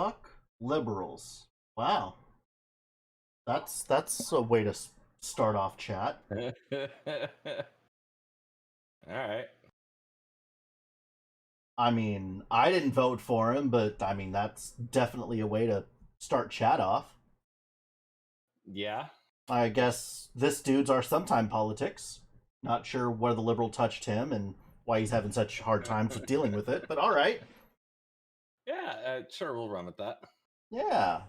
Fuck liberals. Wow. That's a way to start off chat. All right. I mean, I didn't vote for him, but I mean, that's definitely a way to start chat off. Yeah. I guess this dude's our sometime politics. Not sure where the liberal touched him and why he's having such hard times with dealing with it, but all right. Yeah, sure, we'll run with that. Yeah.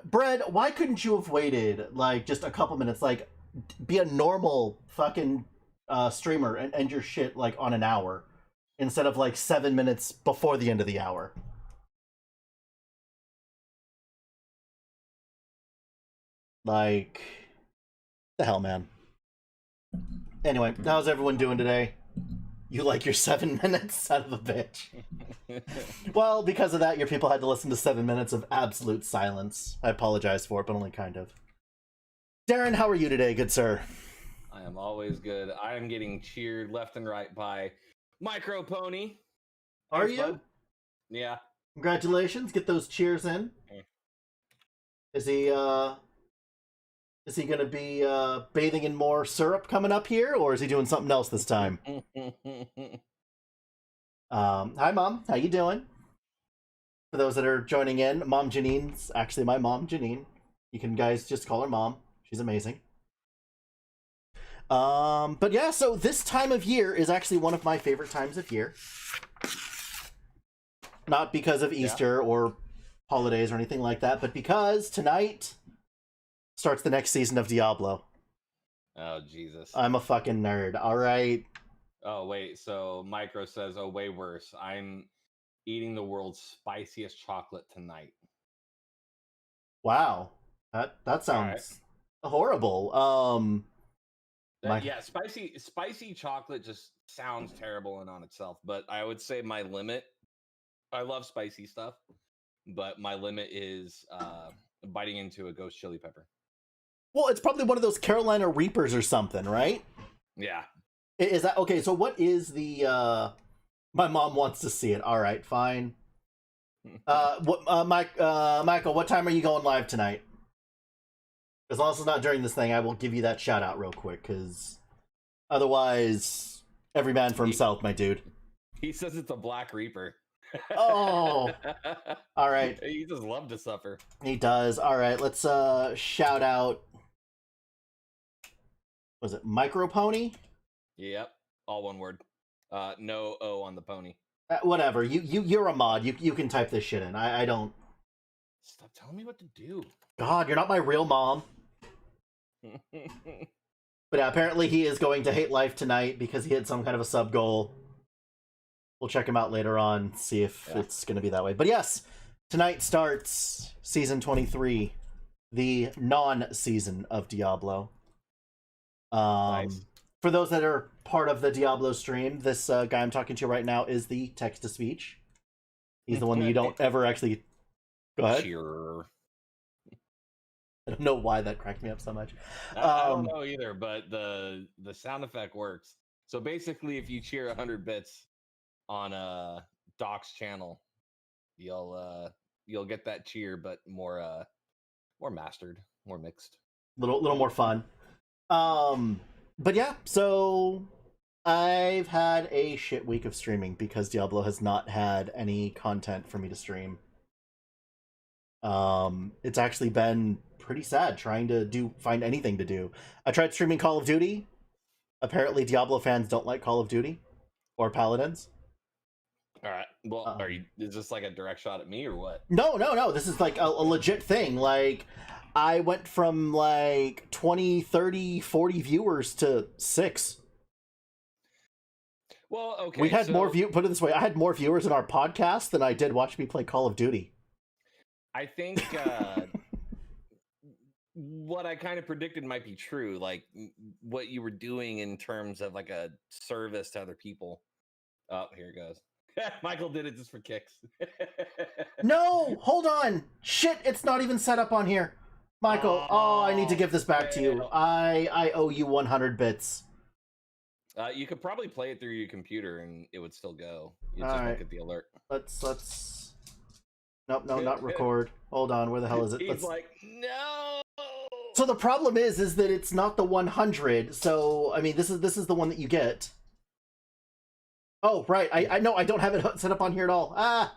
Brad, why couldn't you have waited like just a couple minutes? Like, be a normal fucking streamer and end your shit like on an hour instead of like 7 minutes before the end of the hour. Like, the hell, man. Anyway, how's everyone doing today? You like your 7 minutes, son of a bitch. Well, because of that, your people had to listen to 7 minutes of absolute silence. I apologize for it, but only kind of. Darren, how are you today, good sir? I am always good. I am getting cheered left and right by Micro Pony. Are Thanks, you? bud. Yeah. Congratulations, get those cheers in. Is he gonna be bathing in more syrup coming up here, or is he doing something else this time? Hi Mom, how you doing? For those that are joining in, Mom Janine's actually my mom, Janine. You can guys just call her Mom. She's amazing. But yeah, so this time of year is actually one of my favorite times of year. Not because of Easter or holidays or anything like that, but because tonight starts the next season of Diablo. Oh, Jesus. I'm a fucking nerd, alright? Oh, wait, so Micro says, oh, way worse. I'm eating the world's spiciest chocolate tonight. Wow. That sounds horrible. Yeah, spicy chocolate just sounds terrible and on itself, but I would say my limit, I love spicy stuff, but my limit is biting into a ghost chili pepper. Well, it's probably one of those Carolina Reapers or something, right? Yeah. Is that okay? So what is the my mom wants to see it. All right, fine. Michael, what time are you going live tonight? As long as it's not during this thing, I will give you that shout out real quick, because otherwise, every man for himself, my dude. He says it's a Black Reaper. Oh, all right. He just loved to suffer. He does. All right, let's shout out. Was it Micro Pony? Yep, all one word. No O on the pony. Whatever. You're a mod. You can type this shit in. I don't. Stop telling me what to do. God, you're not my real mom. But yeah, apparently he is going to hate life tonight because he had some kind of a sub goal. We'll check him out later on, see if it's going to be that way. But yes, tonight starts season 23, the non-season of Diablo. Nice. For those that are part of the Diablo stream, this guy I'm talking to right now is the text-to-speech. He's the one that you don't ever actually... Go ahead. Cheer. I don't know why that cracked me up so much. I don't know either, but the sound effect works. So basically, if you cheer 100 bits on Doc's channel, you'll get that cheer, but more mastered, more mixed, little more fun. But yeah, so I've had a shit week of streaming because Diablo has not had any content for me to stream. It's actually been pretty sad trying to find anything to do. I tried streaming Call of Duty. Apparently Diablo fans don't like Call of Duty or Paladins. All right. Well, is this like a direct shot at me or what? No. This is like a legit thing. Like, I went from like 20, 30, 40 viewers to 6. Well, okay. We had more put it this way, I had more viewers in our podcast than I did watch me play Call of Duty. I think what I kind of predicted might be true. Like what you were doing in terms of like a service to other people. Oh, here it goes. Michael did it just for kicks. No, hold on. Shit, it's not even set up on here. Michael, I need to give this back to you. I owe you 100 bits. You could probably play it through your computer and it would still go. You just won't get the alert. Let's Nope, no, not record. Hold on, where the hell is it? He's like, no. So the problem is that it's not the 100. So I mean, this is the one that you get. Oh right, I know I don't have it set up on here at all. Ah,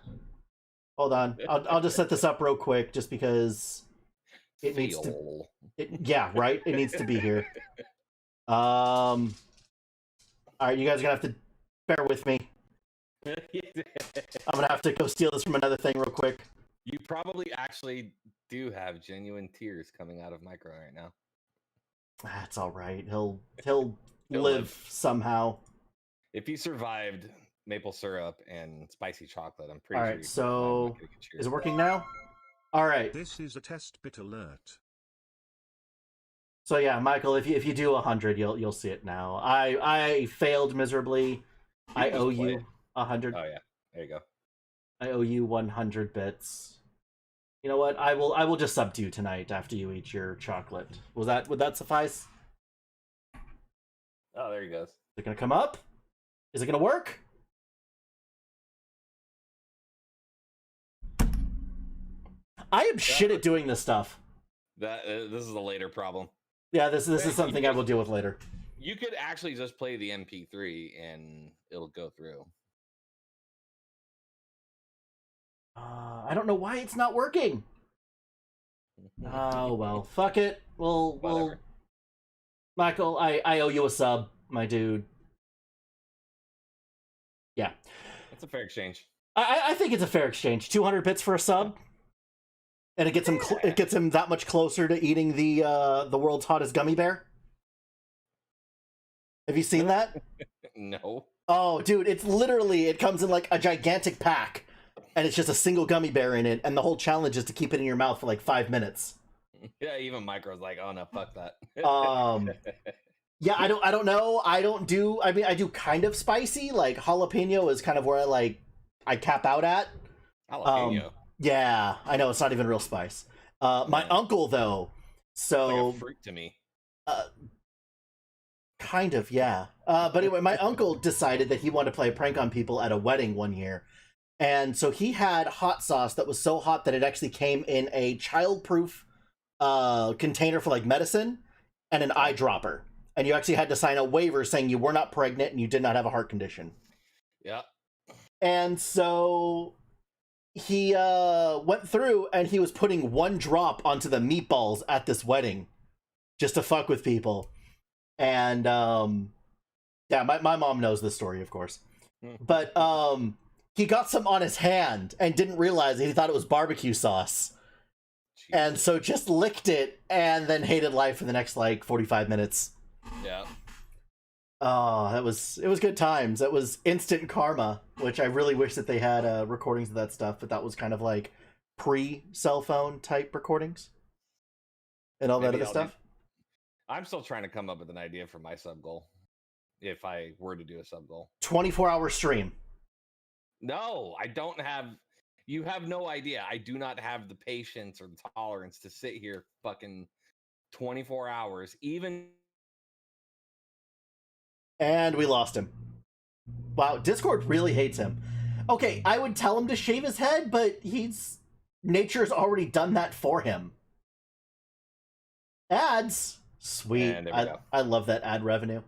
hold on, I'll just set this up real quick, just because it needs to. Yeah, right. It needs to be here. All right, you guys are gonna have to bear with me. I'm gonna have to go steal this from another thing real quick. You probably actually do have genuine tears coming out of Micro right now. That's all right. He'll live somehow. If he survived maple syrup and spicy chocolate, I'm pretty All sure. right, so is it working now? All right. This is a test bit alert. So yeah, Michael, if you do 100, you'll see it now. I failed miserably. I owe you 100. Oh yeah, there you go. I owe you 100 bits. You know what? I will just sub to you tonight after you eat your chocolate. Would that suffice? Oh, there he goes. Is it gonna come up? Is it gonna work? I am shit at doing this stuff. This is a later problem. Yeah, this is something I will deal with later. You could actually just play the MP3 and it'll go through. I don't know why it's not working. Oh well, fuck it. We'll Michael, I owe you a sub, my dude. Yeah, It's a fair exchange. I think it's a fair exchange. 200 bits for a sub, and it gets him it gets him that much closer to eating the world's hottest gummy bear. Have you seen that? No. Oh, dude, it's literally, it comes in like a gigantic pack, and it's just a single gummy bear in it, and the whole challenge is to keep it in your mouth for like 5 minutes. Yeah, even Micro's like, oh no, fuck that. Yeah, I don't know. I do kind of spicy. Like jalapeno is kind of where I cap out at. Jalapeno. Yeah, I know it's not even real spice. My uncle though, so It's like a fruit to me. Kind of, yeah. But anyway, my uncle decided that he wanted to play a prank on people at a wedding one year. And so he had hot sauce that was so hot that it actually came in a child-proof container for like medicine and an eyedropper. And you actually had to sign a waiver saying you were not pregnant and you did not have a heart condition. Yeah. And so he went through and he was putting 1 drop onto the meatballs at this wedding just to fuck with people. And yeah, my mom knows this story, of course. But he got some on his hand and didn't realize it. He thought it was barbecue sauce. Jesus. And so just licked it and then hated life for the next like 45 minutes. Yeah. Oh, it was good times. That was instant karma, which I really wish that they had recordings of that stuff, but that was kind of like pre-cell phone type recordings and all that other stuff. I'm still trying to come up with an idea for my sub goal. If I were to do a sub goal, 24-hour stream. No, I don't have. You have no idea. I do not have the patience or the tolerance to sit here fucking 24 hours, even. And we lost him. Wow, Discord really hates him. Okay, I would tell him to shave his head, but nature's already done that for him. Ads. Sweet. I love that ad revenue.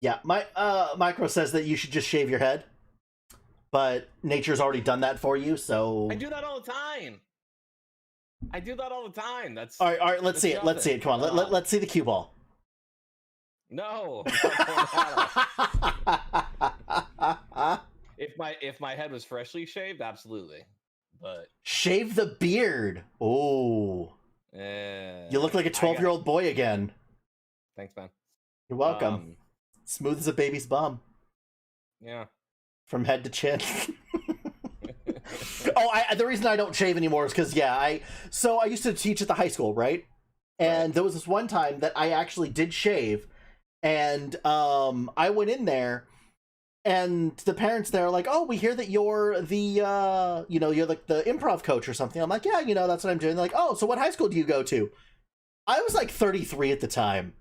Yeah, my Micro says that you should just shave your head, but nature's already done that for you, so I do that all the time. That's all right. Let's see it. Let's see it. Come on. Let's see the cue ball. No. If my head was freshly shaved, absolutely. But shave the beard. Oh. You look like a 12-year-old boy again. Thanks, man. You're welcome. Smooth as a baby's bum. Yeah. From head to chin. The reason I don't shave anymore is because, I used to teach at the high school, right? And there was this one time that I actually did shave, and I went in there, and the parents there are like, oh, we hear that you're the, you're like the improv coach or something. I'm like, yeah, that's what I'm doing. They're like, oh, so what high school do you go to? I was like 33 at the time.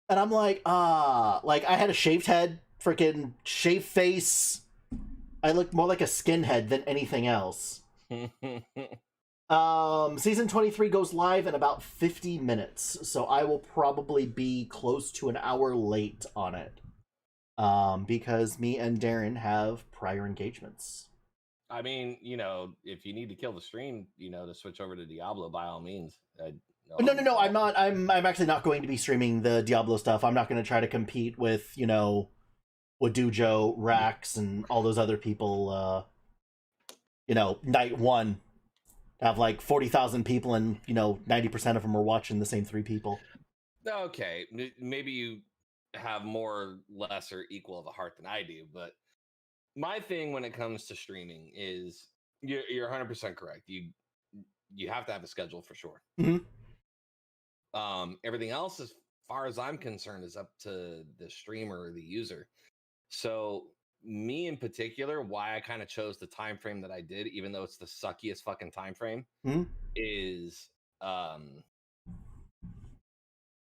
And I'm like, like I had a shaved head, freaking shaved face, I look more like a skinhead than anything else. Season 23 goes live in about 50 minutes, so I will probably be close to an hour late on it. Because me and Darren have prior engagements. I mean, if you need to kill the stream, to switch over to Diablo, by all means. No, I'm not. I'm actually not going to be streaming the Diablo stuff. I'm not going to try to compete with, Wadujo, Rax, and all those other people. Night one have like 40,000 people, and 90% of them are watching the same 3 people. Okay, maybe you have more, less, or equal of a heart than I do, but my thing when it comes to streaming is you're 100% correct. You have to have a schedule for sure. Mhm. Everything else, as far as I'm concerned, is up to the streamer or the user. So me in particular, why I kind of chose the time frame that I did, even though it's the suckiest fucking time frame, Mhm. is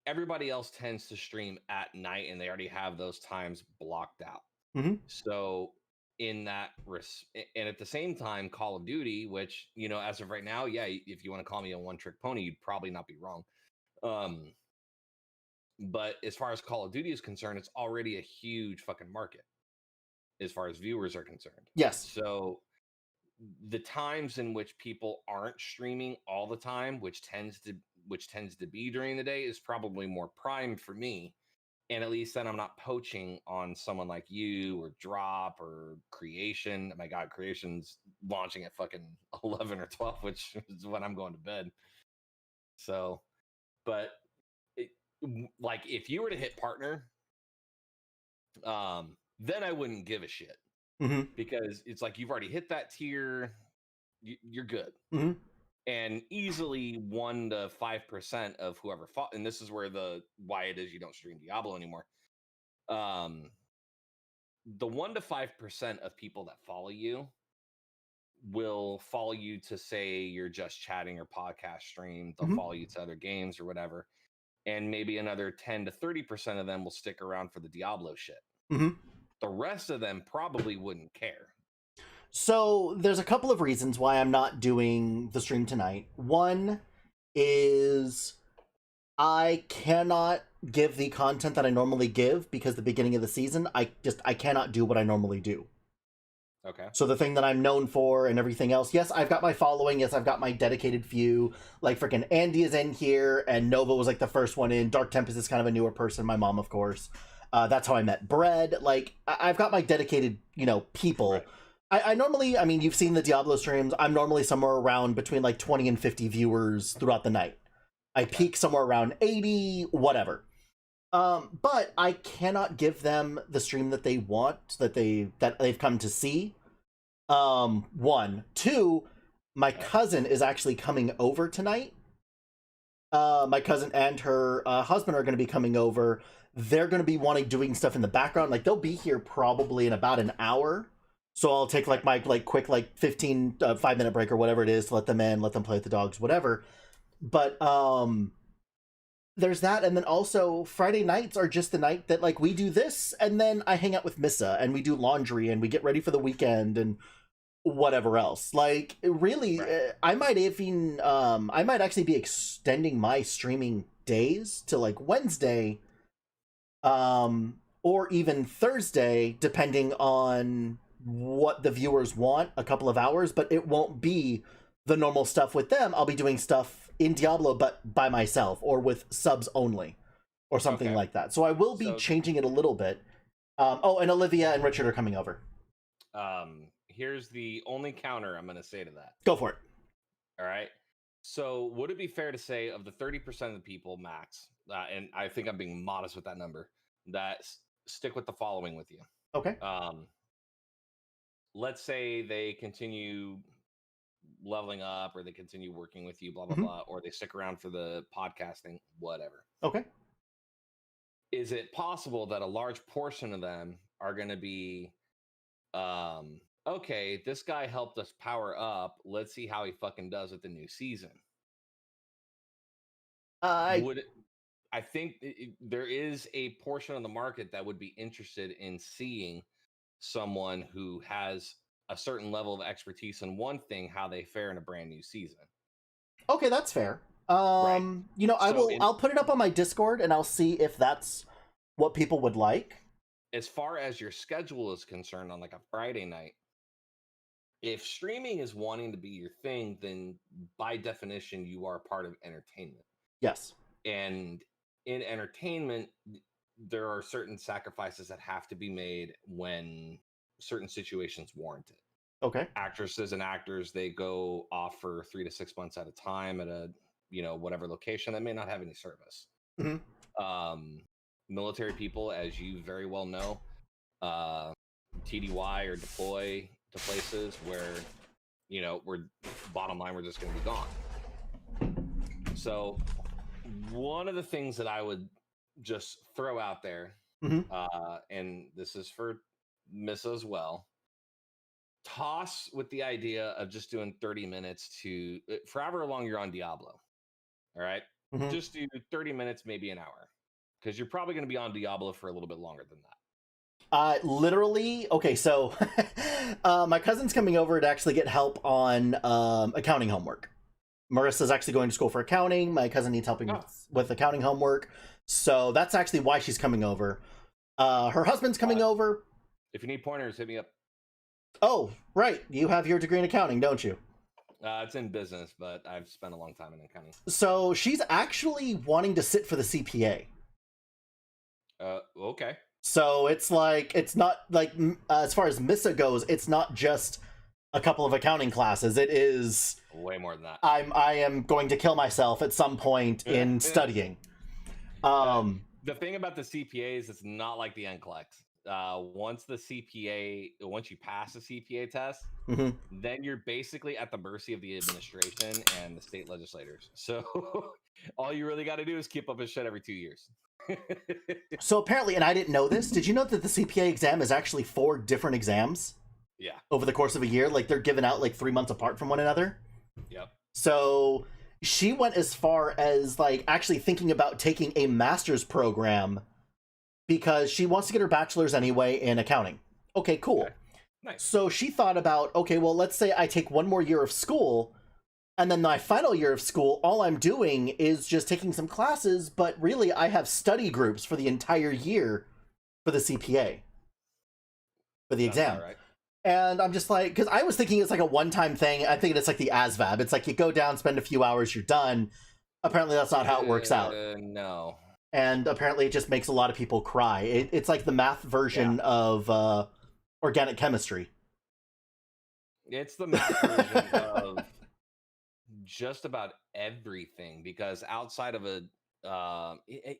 everybody else tends to stream at night and they already have those times blocked out. Mhm. So in that and at the same time, Call of Duty, which as of right now, yeah, if you want to call me a one-trick pony, you'd probably not be wrong. But as far as Call of Duty is concerned, it's already a huge fucking market as far as viewers are concerned. Yes. So the times in which people aren't streaming all the time, which tends to be during the day, is probably more prime for me. And at least then I'm not poaching on someone like you or Drop or Creation. My God, Creation's launching at fucking 11 or 12, which is when I'm going to bed. So, but like if you were to hit partner, then I wouldn't give a shit. Mm-hmm. Because it's like you've already hit that tier, you're good. Mm-hmm. And easily 1 to 5% of whoever fought, and this is where why it is you don't stream Diablo anymore. The 1 to 5% of people that follow you will follow you to say you're just chatting or podcast stream. They'll Mhm. follow you to other games or whatever. And maybe another 10 to 30% of them will stick around for the Diablo shit. Mm-hmm. The rest of them probably wouldn't care. So there's a couple of reasons why I'm not doing the stream tonight. One is I cannot give the content that I normally give because the beginning of the season, I cannot do what I normally do. Okay. So the thing that I'm known for and everything else, yes, I've got my following, yes, I've got my dedicated few. Like freaking Andy is in here, and Nova was like the first one in. Dark Tempest is kind of a newer person, my mom, of course. That's how I met Bread. Like, I've got my dedicated, people. Right. I normally, I mean, you've seen the Diablo streams. I'm normally somewhere around between like 20 and 50 viewers throughout the night. I peak somewhere around 80, whatever. But I cannot give them the stream that they want, that they've come to see. 1. 2, my cousin is actually coming over tonight. My cousin and her husband are going to be coming over. They're going to be doing stuff in the background. Like, they'll be here probably in about an hour. So I'll take like my quick 15 5-minute break or whatever it is to let them in, let them play with the dogs, whatever. But there's that, and then also Friday nights are just the night that like we do this, and then I hang out with Missa and we do laundry and we get ready for the weekend and whatever else. Like, really, Right. I might actually be extending my streaming days to like Wednesday, or even Thursday, depending on what the viewers want, a couple of hours, but it won't be the normal stuff with them. I'll be doing stuff in Diablo, but by myself or with subs only or something Okay. like that. So I will be changing it a little bit. Oh, and Olivia and Richard are coming over. Here's the only counter I'm going to say to that. Go for it. All right. So would it be fair to say of the 30% of the people max, and I think I'm being modest with that number, that stick with the following with you? Okay. Let's say they continue leveling up or they continue working with you, blah, blah, blah, or they stick around for the podcasting, whatever. Okay. Is it possible that a large portion of them are going to be, okay, this guy helped us power up. Let's see how he fucking does with the new season. I think there is a portion of the market that would be interested in seeing someone who has a certain level of expertise in one thing, how they fare in a brand new season. Okay, that's fair. Right. You know, So I'll put it up on my Discord and I'll see if that's what people would like. as far as your schedule is concerned, on like a Friday night, if streaming is wanting to be your thing, then by definition, you are part of entertainment. Yes. And in entertainment, there are certain sacrifices that have to be made when certain situations warrant it. Okay. Actresses and actors, they go off for 3 to 6 months at a time at a, whatever location that may not have any service. Mhm. Military people, as you very well know, TDY or deploy to places where, we're bottom line, we're just going to be gone. So one of the things that I would just throw out there, Mhm. and this is for Miss as well, toss with the idea of just doing 30 minutes to for however long you're on Diablo. All right. Mhm. Just do 30 minutes, maybe an hour, because you're probably going to be on Diablo for a little bit longer than that. Literally, okay, so my cousin's coming over to actually get help on accounting homework. Marissa's actually going to school for accounting. My cousin needs helping with accounting homework. So that's actually why she's coming over. Her husband's coming over. If you need pointers, hit me up. Oh, right. You have your degree in accounting, don't you? It's in business, but I've spent a long time in accounting. So she's actually wanting to sit for the CPA. Okay. So it's like, it's not like, as far as Missa goes, it's not just a couple of accounting classes. It is way more than that. I am going to kill myself at some point in studying. The thing about the CPA is it's not like the NCLEX. Once you pass the CPA test, mm-hmm. then you're basically at the mercy of the administration and the state legislators. So all you really got to do is keep up his shit every 2 years. So apparently, and I didn't know this, did you know that the CPA exam is actually 4 different exams? Yeah. Over the course of a year, like they're given out like 3 months apart from one another. Yep. So she went as far as like actually thinking about taking a master's program because she wants to get her bachelor's anyway in accounting. Okay, cool. Okay. Nice. So she thought about, okay, well, let's say I take 1 more year of school, and then my final year of school, all I'm doing is just taking some classes, but really I have study groups for the entire year for the CPA, for the exam. Right. And I'm just like, because I was thinking it's like a one-time thing. I think it's like the ASVAB. It's like you go down, spend a few hours, you're done. Apparently that's not how it works out. No. And apparently it just makes a lot of people cry. It's like the math version of organic chemistry. It's the math version of just about everything, because outside of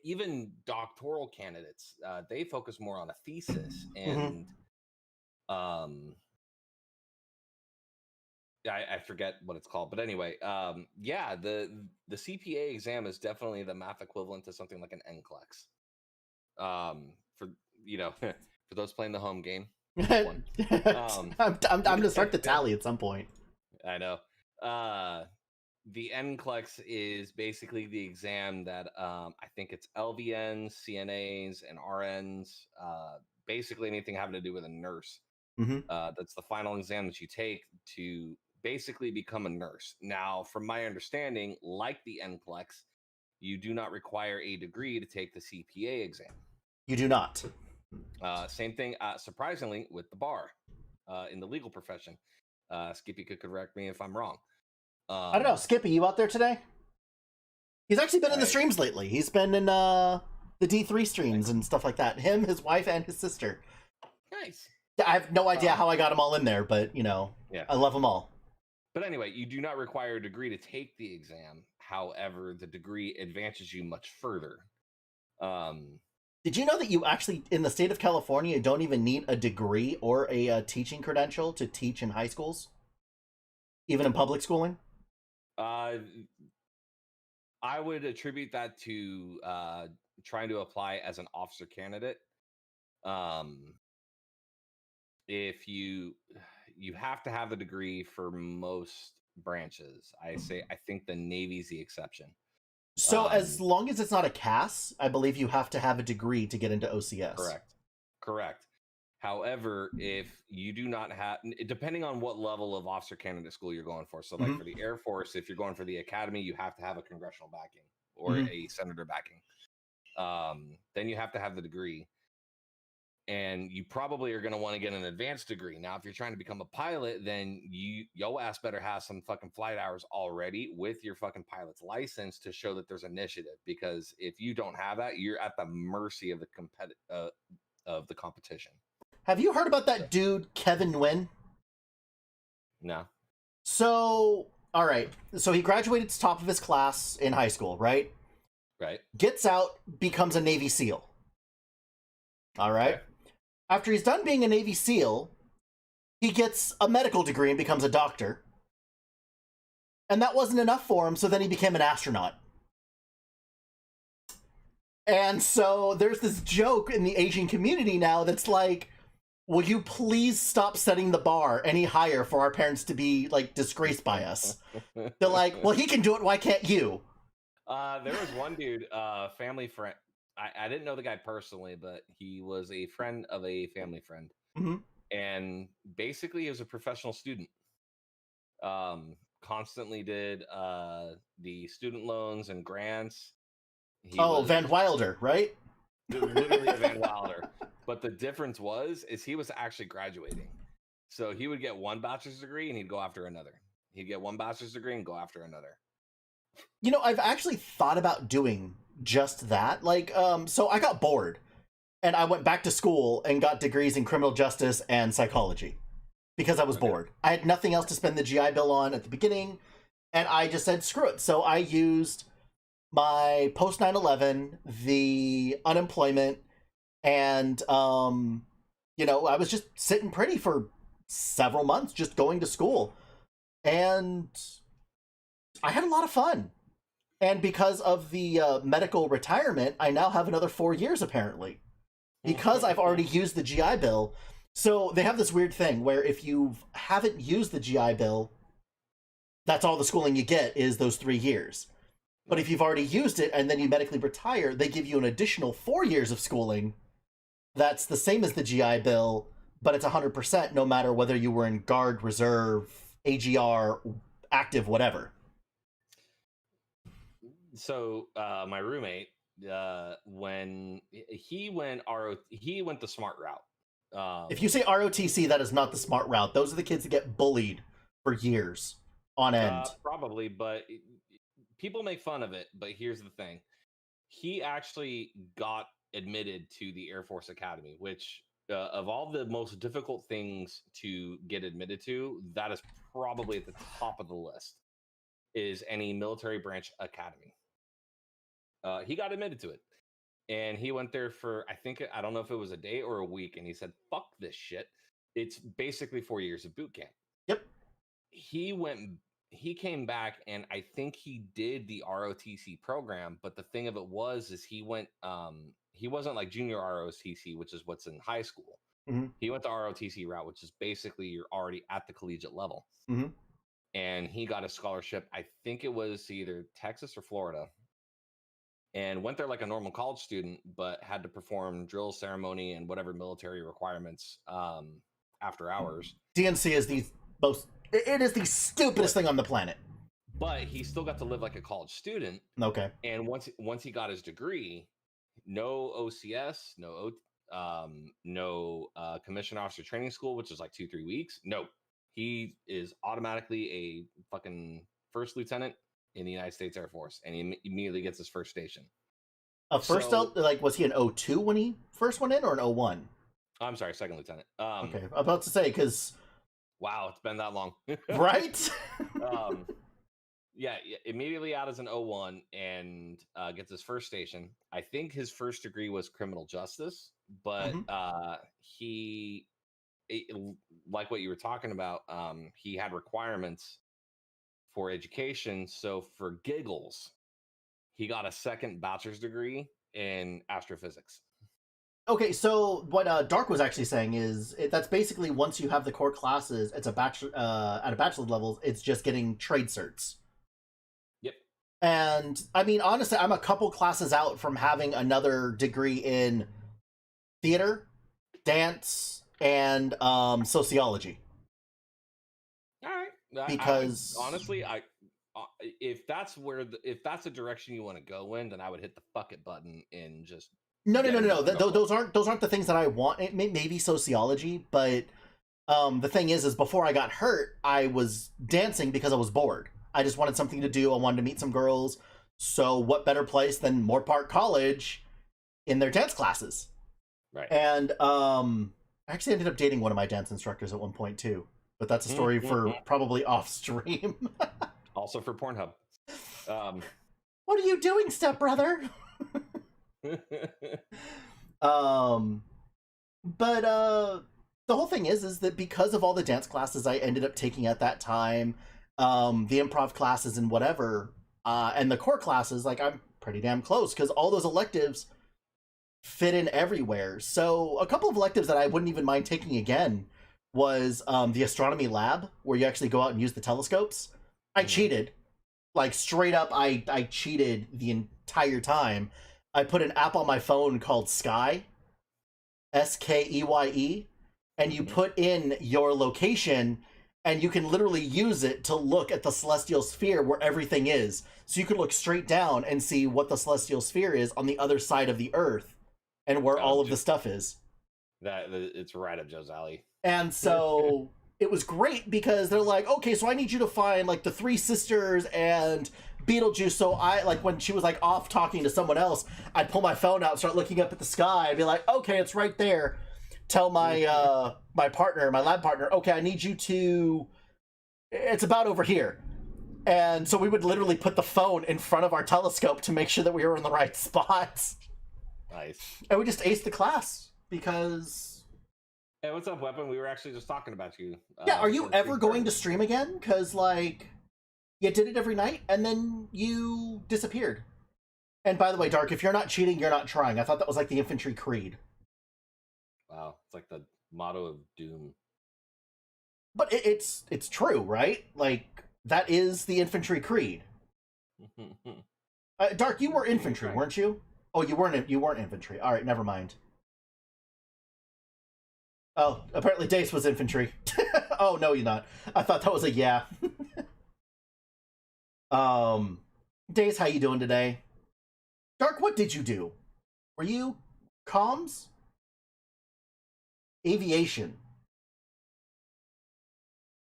even doctoral candidates, they focus more on a thesis and I forget what it's called, but anyway, the CPA exam is definitely the math equivalent to something like an NCLEX. For for those playing the home game. I'm gonna start the tally at some point. I know. The NCLEX is basically the exam that I think it's LVNs, CNAs, and RNs. Basically anything having to do with a nurse. That's the final exam that you take to basically become a nurse. Now, from my understanding, like the NCLEX, you do not require a degree to take the CPA exam. You do not. Same thing, surprisingly, with the bar in the legal profession. Skippy could correct me if I'm wrong. I don't know. Skippy, you out there today? He's actually been in the streams lately. He's been in the D3 streams and stuff like that. Him, his wife, and his sister. Nice. I have no idea how I got them all in there, but, I love them all. But anyway, you do not require a degree to take the exam. However, the degree advances you much further. Did you know that you actually, in the state of California, don't even need a degree or a teaching credential to teach in high schools? Even in public schooling? I would attribute that to trying to apply as an officer candidate. If you have to have a degree for most branches. I think the Navy's the exception. So as long as it's not a CAS, I believe you have to have a degree to get into OCS. Correct. However, if you do not have, depending on what level of officer candidate school you're going for, so like Mhm. for the Air Force, if you're going for the academy, you have to have a congressional backing or Mhm. a senator backing. Then you have to have the degree, and you probably are going to want to get an advanced degree. Now, if you're trying to become a pilot, then yo ass better have some fucking flight hours already with your fucking pilot's license to show that there's initiative. Because if you don't have that, you're at the mercy of the competition. Have you heard about that dude, Kevin Nguyen? No. So, all right. So he graduated to top of his class in high school, right? Right. Gets out, becomes a Navy SEAL. All right. Okay. After he's done being a Navy SEAL, he gets a medical degree and becomes a doctor. And that wasn't enough for him, so then he became an astronaut. And so there's this joke in the Asian community now that's like, will you please stop setting the bar any higher for our parents to be, like, disgraced by us? They're like, well, he can do it, why can't you? There was one dude, family friend. I didn't know the guy personally, but he was a friend of a family friend. Mhm. And basically he was a professional student. Constantly did the student loans and grants. He was Van Wilder, right? literally a Van Wilder. But the difference is he was actually graduating. So he would get one bachelor's degree and he'd go after another. He'd get one bachelor's degree and go after another. You know, I've actually thought about doing just that. Like, so I got bored and I went back to school and got degrees in criminal justice and psychology because I was Okay. bored. I had nothing else to spend the GI Bill on at the beginning, and I just said, screw it. So I used my post 9/11, the unemployment, and, you know, I was just sitting pretty for several months just going to school. And I had a lot of fun. And because of the medical retirement, I now have another 4 years, apparently. Because I've already used the GI Bill. So they have this weird thing where if you haven't used the GI Bill, that's all the schooling you get is those 3 years. But if you've already used it and then you medically retire, they give you an additional 4 years of schooling. That's the same as the GI Bill, but it's 100% no matter whether you were in Guard, Reserve, AGR, active, whatever. So my roommate, when he went the smart route. If you say ROTC, that is not the smart route. Those are the kids that get bullied for years on end. Probably, but people make fun of it. But here's the thing: he actually got admitted to the Air Force Academy, which of all the most difficult things to get admitted to, that is probably at the top of the list. Is any military branch academy. He got admitted to it. And he went there for, I don't know if it was a day or a week. And he said, fuck this shit. It's basically 4 years of boot camp. Yep. He came back and I think he did the ROTC program. But the thing of it is he wasn't like junior ROTC, which is what's in high school. Mhm. He went the ROTC route, which is basically you're already at the collegiate level. Mhm. And he got a scholarship. I think it was either Texas or Florida. And went there like a normal college student, but had to perform drill, ceremony, and whatever military requirements after hours. DNC is the most. It is the stupidest thing on the planet. But he still got to live like a college student. Okay. And once he got his degree, no OCS, no commissioned officer training school, which is like 2-3 weeks. No, he is automatically a fucking first lieutenant in the United States Air Force, and he immediately gets his first station. Was he an 02 when he first went in, or an 01? I'm sorry, second lieutenant. Okay, I'm about to say, because... Wow, it's been that long. Right? Yeah, immediately out as an 01 and gets his first station. I think his first degree was criminal justice, but like what you were talking about, he had requirements for education. So for giggles, he got a second bachelor's degree in astrophysics. Okay, so what Dark was actually saying is that's basically once you have the core classes, it's a bachelor at a bachelor level, it's just getting trade certs. Yep. And I mean, honestly, I'm a couple classes out from having another degree in theater, dance, and sociology. All right. Because honestly, if that's if that's the direction you want to go in, then I would hit the fuck it button and just no, get into it. those aren't the things that I want. It maybe sociology, but the thing is before I got hurt, I was dancing because I was bored. I just wanted something to do. I wanted to meet some girls. So what better place than Moore Park College in their dance classes? Right. And I actually ended up dating one of my dance instructors at one point too. But that's a story for probably off stream. Also for Pornhub. What are you doing, stepbrother? But the whole thing is that because of all the dance classes I ended up taking at that time, the improv classes and whatever, and the core classes, like I'm pretty damn close because all those electives fit in everywhere. So a couple of electives that I wouldn't even mind taking again was the astronomy lab, where you actually go out and use the telescopes. I cheated. Like straight up, I cheated the entire time. I put an app on my phone called Sky, Skeye, and you put in your location, and you can literally use it to look at the celestial sphere where everything is. So you can look straight down and see what the celestial sphere is on the other side of the Earth, and where all of the stuff is. It's right up Joe's alley. And so it was great because they're like, okay, so I need you to find like the Three Sisters and Beetlejuice. So I, like, when she was like off talking to someone else, I'd pull my phone out, start looking up at the sky, and be like, okay, it's right there. Tell my my partner, my lab partner, okay, I need you to, it's about over here. And so we would literally put the phone in front of our telescope to make sure that we were in the right spots. Nice. And we just aced the class because... Hey, what's up, Weapon? We were actually just talking about you. Yeah, are you ever going to stream again? Because, like, you did it every night, and then you disappeared. And by the way, Dark, if you're not cheating, you're not trying. I thought that was like the infantry creed. Wow, it's like the motto of doom. But it's true, right? Like, that is the infantry creed. Dark, you were infantry, weren't you? Oh, you weren't infantry. All right, never mind. Oh, apparently Dace was infantry. Oh, no, you're not. I thought that was a yeah. Dace, how you doing today? Dark, what did you do? Were you comms? Aviation.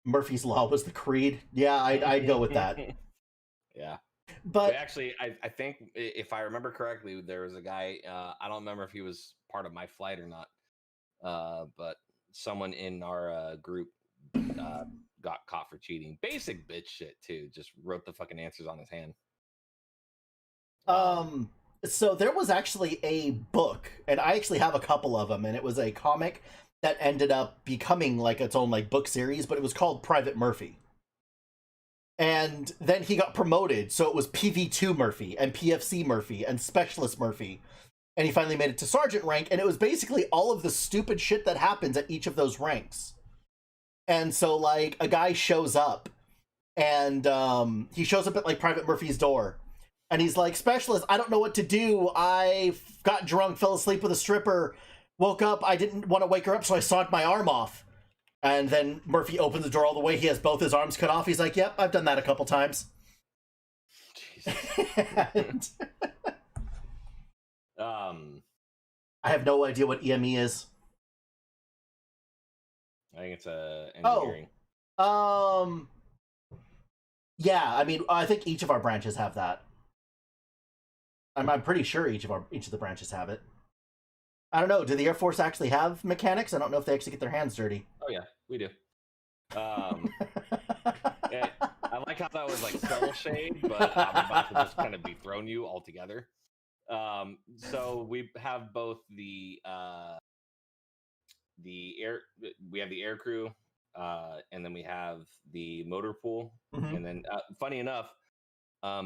Murphy's Law was the creed. Yeah, I'd go with that. Yeah. But actually, I think if I remember correctly, there was a guy, I don't remember if he was part of my flight or not, but someone in our group got caught for cheating. Basic bitch shit too. Just wrote the fucking answers on his hand. So there was actually a book, and I actually have a couple of them, and it was a comic that ended up becoming like its own like book series, but it was called Private Murphy. And then he got promoted, so it was PV2 Murphy and PFC Murphy and Specialist Murphy. And he finally made it to sergeant rank, and it was basically all of the stupid shit that happens at each of those ranks. And so, like, a guy shows up, and he shows up at, like, Private Murphy's door. And he's like, Specialist, I don't know what to do. I got drunk, fell asleep with a stripper, woke up, I didn't want to wake her up, so I sawed my arm off. And then Murphy opens the door all the way, he has both his arms cut off. He's like, yep, I've done that a couple times. And... I have no idea what EME is. I think it's engineering. Yeah, I mean, I think each of our branches have that. I'm pretty sure each of the branches have it. I don't know. Do the Air Force actually have mechanics? I don't know if they actually get their hands dirty. Oh yeah, we do. Yeah, I like how that was like subtle shade, but I'm about to just kind of dethrone you altogether. So we have both the air crew, and then we have the motor pool, and then funny enough,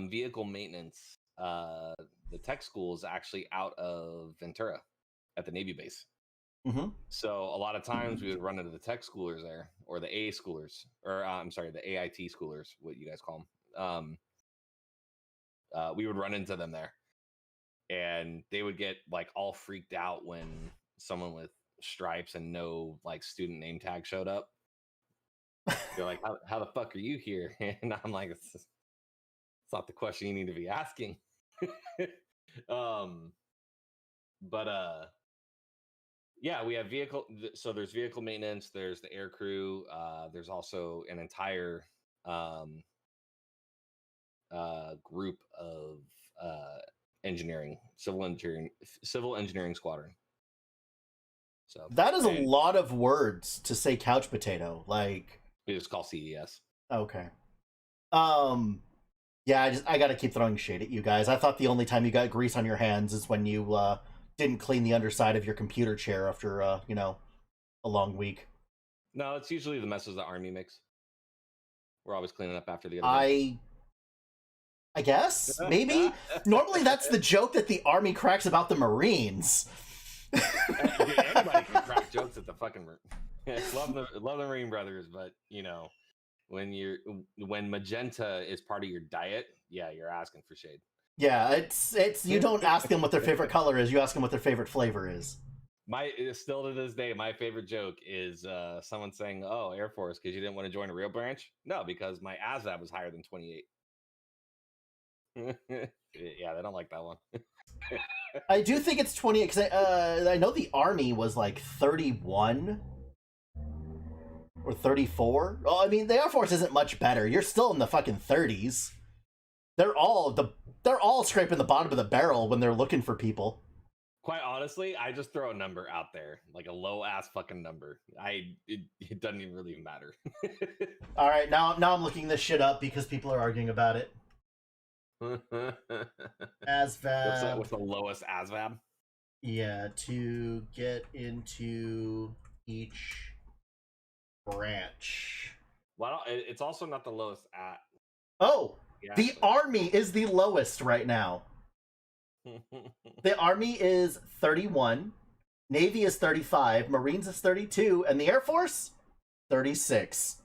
vehicle maintenance. The tech school is actually out of Ventura at the Navy base. So a lot of times we would run into the tech schoolers there, or the A schoolers, or I'm sorry, the AIT schoolers, what you guys call them. We would run into them there, and they would get like all freaked out when someone with stripes and no like student name tag showed up. You're like, how the fuck are you here? And I'm like, it's not the question you need to be asking. But yeah, we have vehicle. So there's vehicle maintenance. There's the air crew. There's also an entire group of engineering, civil engineering squadron. So That is a lot of words to say couch potato. Like, it's called CES. okay. Yeah, I gotta keep throwing shade at you guys. I thought the only time you got grease on your hands is when you didn't clean the underside of your computer chair after a long week. No, it's usually the messes the Army makes. We're always cleaning up after the other. I guess maybe. Normally, that's the joke that the Army cracks about the Marines. Dude, anybody can crack jokes at the fucking love the Marine brothers, but when magenta is part of your diet, yeah, you're asking for shade. Yeah, it's you don't ask them what their favorite color is, you ask them what their favorite flavor is. Still to this day, my favorite joke is someone saying, "Oh, Air Force, because you didn't want to join a real branch." No, because my ASVAB was higher than 28. Yeah, they don't like that one. I do think it's 28 because I know the Army was like 31 or 34. Well, I mean, the Air Force isn't much better. You're still in the fucking 30s. They're all scraping the bottom of the barrel when they're looking for people. Quite honestly, I just throw a number out there, like a low ass fucking number. It doesn't even really matter. All right, now I'm looking this shit up because people are arguing about it. ASVAB. What's the lowest ASVAB? Yeah, to get into each branch. Well, it's also not the lowest at. Oh, the Army is the lowest right now. The Army is 31, Navy is 35, Marines is 32, and the Air Force 36.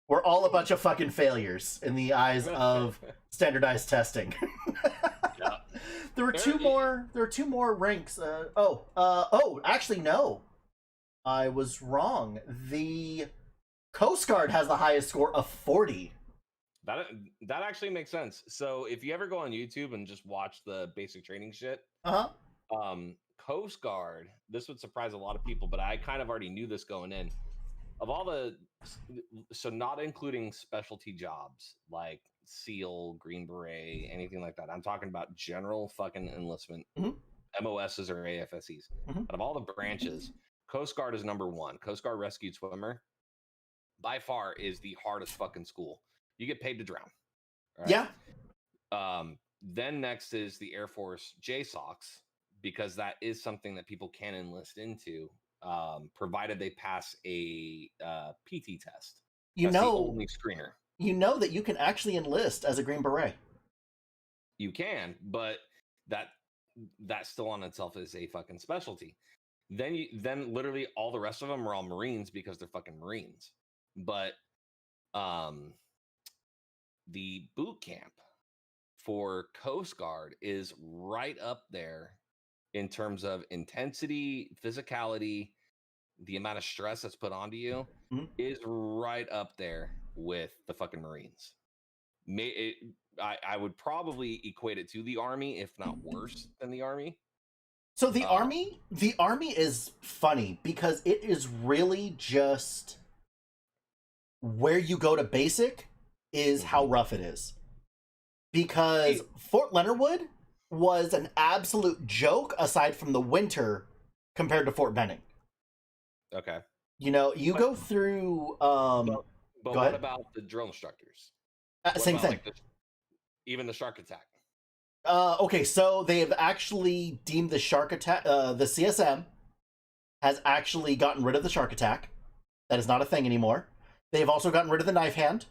We're all a bunch of fucking failures in the eyes of standardized testing. Yeah. There were two more ranks. Actually no. I was wrong. The Coast Guard has the highest score of 40. That actually makes sense. So if you ever go on YouTube and just watch the basic training shit, Coast Guard, this would surprise a lot of people, but I kind of already knew this going in. Of all so not including specialty jobs like SEAL, Green Beret, anything like that. I'm talking about general fucking enlistment, MOSs or AFSEs. Out of all the branches, Coast Guard is number one. Coast Guard Rescued Swimmer, by far, is the hardest fucking school. You get paid to drown. Right? Yeah. Then next is the Air Force JSOCs, because that is something that people can enlist into, provided they pass a PT test. That's the only screener. You know that you can actually enlist as a Green Beret. You can, but that still on itself is a fucking specialty. Then literally all the rest of them are all Marines because they're fucking Marines. But the boot camp for Coast Guard is right up there in terms of intensity, physicality, the amount of stress that's put onto you is right up there with the fucking Marines. I would probably equate it to the Army, if not worse than the Army. So the Army is funny because it is really just where you go to basic is how rough it is. Because Fort Leonard Wood was an absolute joke aside from the winter compared to Fort Benning. Okay. You go through but what about the drill instructors? Same thing. Like even the shark attack. Okay, so they have actually deemed the shark attack. The CSM has actually gotten rid of the shark attack. That is not a thing anymore. They've also gotten rid of the knife hand.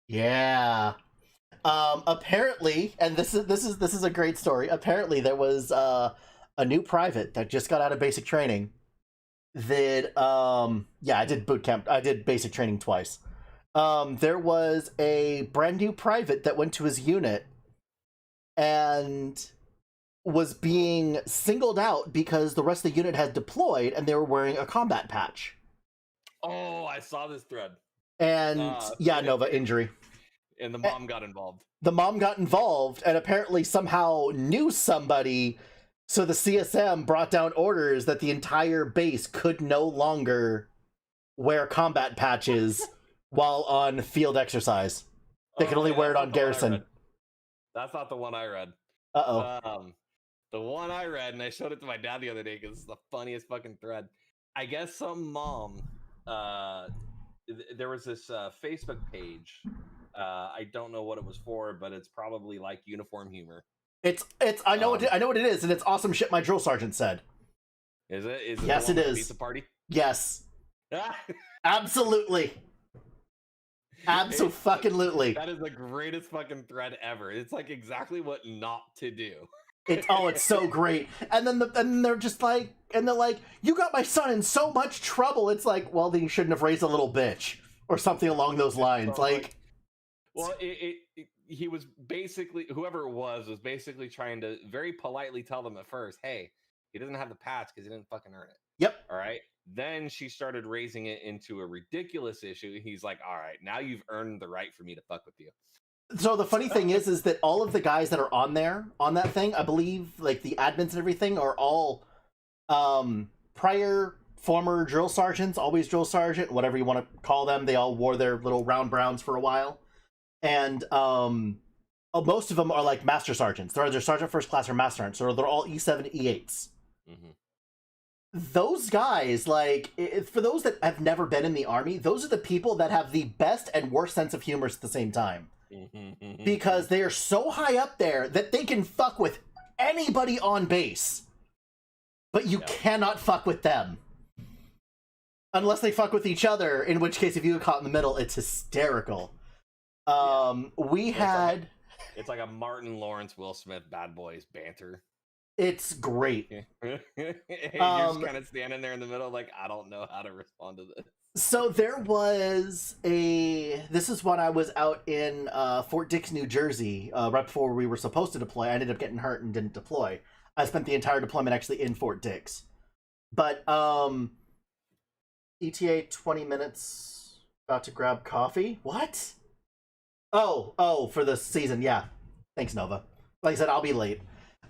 Yeah. Apparently, and this is a great story. Apparently, there was a new private that just got out of basic training. I did boot camp. I did basic training twice. There was a brand new private that went to his unit, and was being singled out because the rest of the unit had deployed and they were wearing a combat patch. Oh, I saw this thread. And yeah, Nova injury. And the mom got involved. The mom got involved and apparently somehow knew somebody. So the CSM brought down orders that the entire base could no longer wear combat patches while on field exercise. They could only wear it on garrison. That's not the one I read. Uh-oh. The one I read, and I showed it to my dad the other day because it's the funniest fucking thread. I guess some mom, there was this Facebook page. I don't know what it was for, but it's probably like uniform humor. I know what it is, and it's awesome shit my drill sergeant said. Is it? Is it? Yes, it is. Pizza party? Yes. Absolutely. Absolutely. That is the greatest fucking thread ever. It's like exactly what not to do. It's so great. And then they're just like, and they're like, you got my son in so much trouble. It's like, well, then you shouldn't have raised a little bitch or something along those lines. So, like, well, he was basically, whoever it was basically trying to very politely tell them at first, hey, he doesn't have the patch because he didn't fucking earn it. Yep. All right. Then she started raising it into a ridiculous issue. He's like, all right, now you've earned the right for me to fuck with you. So the funny thing is that all of the guys that are on there, on that thing, I believe, like the admins and everything, are all prior former drill sergeants, always drill sergeant, whatever you want to call them. They all wore their little round browns for a while. And most of them are like master sergeants. They're either sergeant first class or master sergeant. So they're all E7, E8s. Mm-hmm. Those guys, like, for those that have never been in the army, those are the people that have the best and worst sense of humor at the same time. Because they are so high up there that they can fuck with anybody on base. But you cannot fuck with them. Unless they fuck with each other, in which case if you get caught in the middle, it's hysterical. It's like a Martin Lawrence, Will Smith, Bad Boys banter. It's great. You're just kind of standing there in the middle like, I don't know how to respond to this. So there was this is when I was out in Fort Dix, New Jersey, right before we were supposed to deploy. I ended up getting hurt and didn't deploy. I spent the entire deployment actually in Fort Dix. But ETA 20 minutes, about to grab coffee. What? Oh, for the season, yeah. Thanks, Nova. Like I said, I'll be late.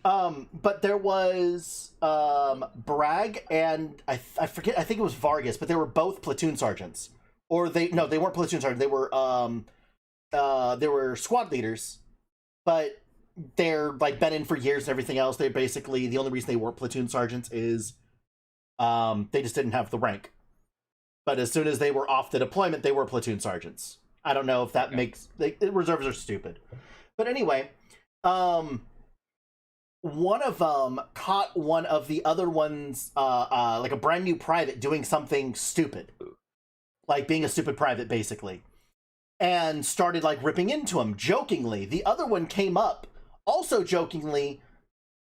But there was Bragg and I forget, I think it was Vargas, but they were both platoon sergeants. Or they weren't platoon sergeants, they were squad leaders, but they're like been in for years and everything else. They basically, the only reason they weren't platoon sergeants is they just didn't have the rank. But as soon as they were off the deployment, they were platoon sergeants. I don't know if that makes, reserves are stupid. But anyway, one of them caught one of the other ones, like a brand new private, doing something stupid. Like being a stupid private, basically. And started, like, ripping into him, jokingly. The other one came up, also jokingly,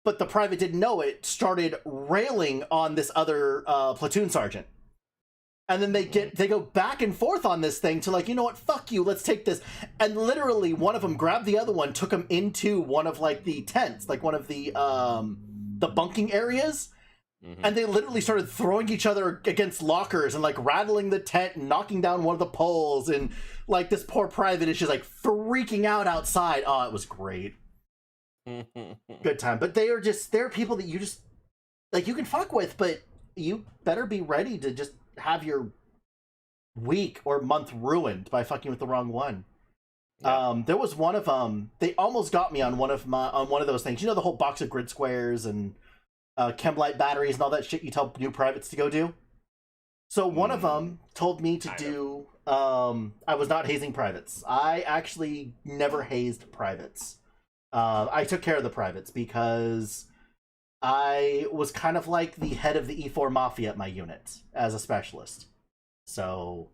but the private didn't know it, started railing on this other platoon sergeant. And then they go back and forth on this thing to like, you know what, fuck you, let's take this. And literally one of them grabbed the other one, took him into one of like the tents, like one of the bunking areas. Mm-hmm. And they literally started throwing each other against lockers and like rattling the tent and knocking down one of the poles. And like this poor private is just like freaking out outside. Oh, it was great. Good time. But they're people that you just, like, you can fuck with, but you better be ready to just have your week or month ruined by fucking with the wrong one. Yeah. There was one of they almost got me on one of those things. You know, the whole box of grid squares and Chemlite batteries and all that shit you tell new privates to go do? So one of them told me to do, I was not hazing privates. I actually never hazed privates. I took care of the privates because I was kind of like the head of the E4 Mafia at my unit as a specialist. So,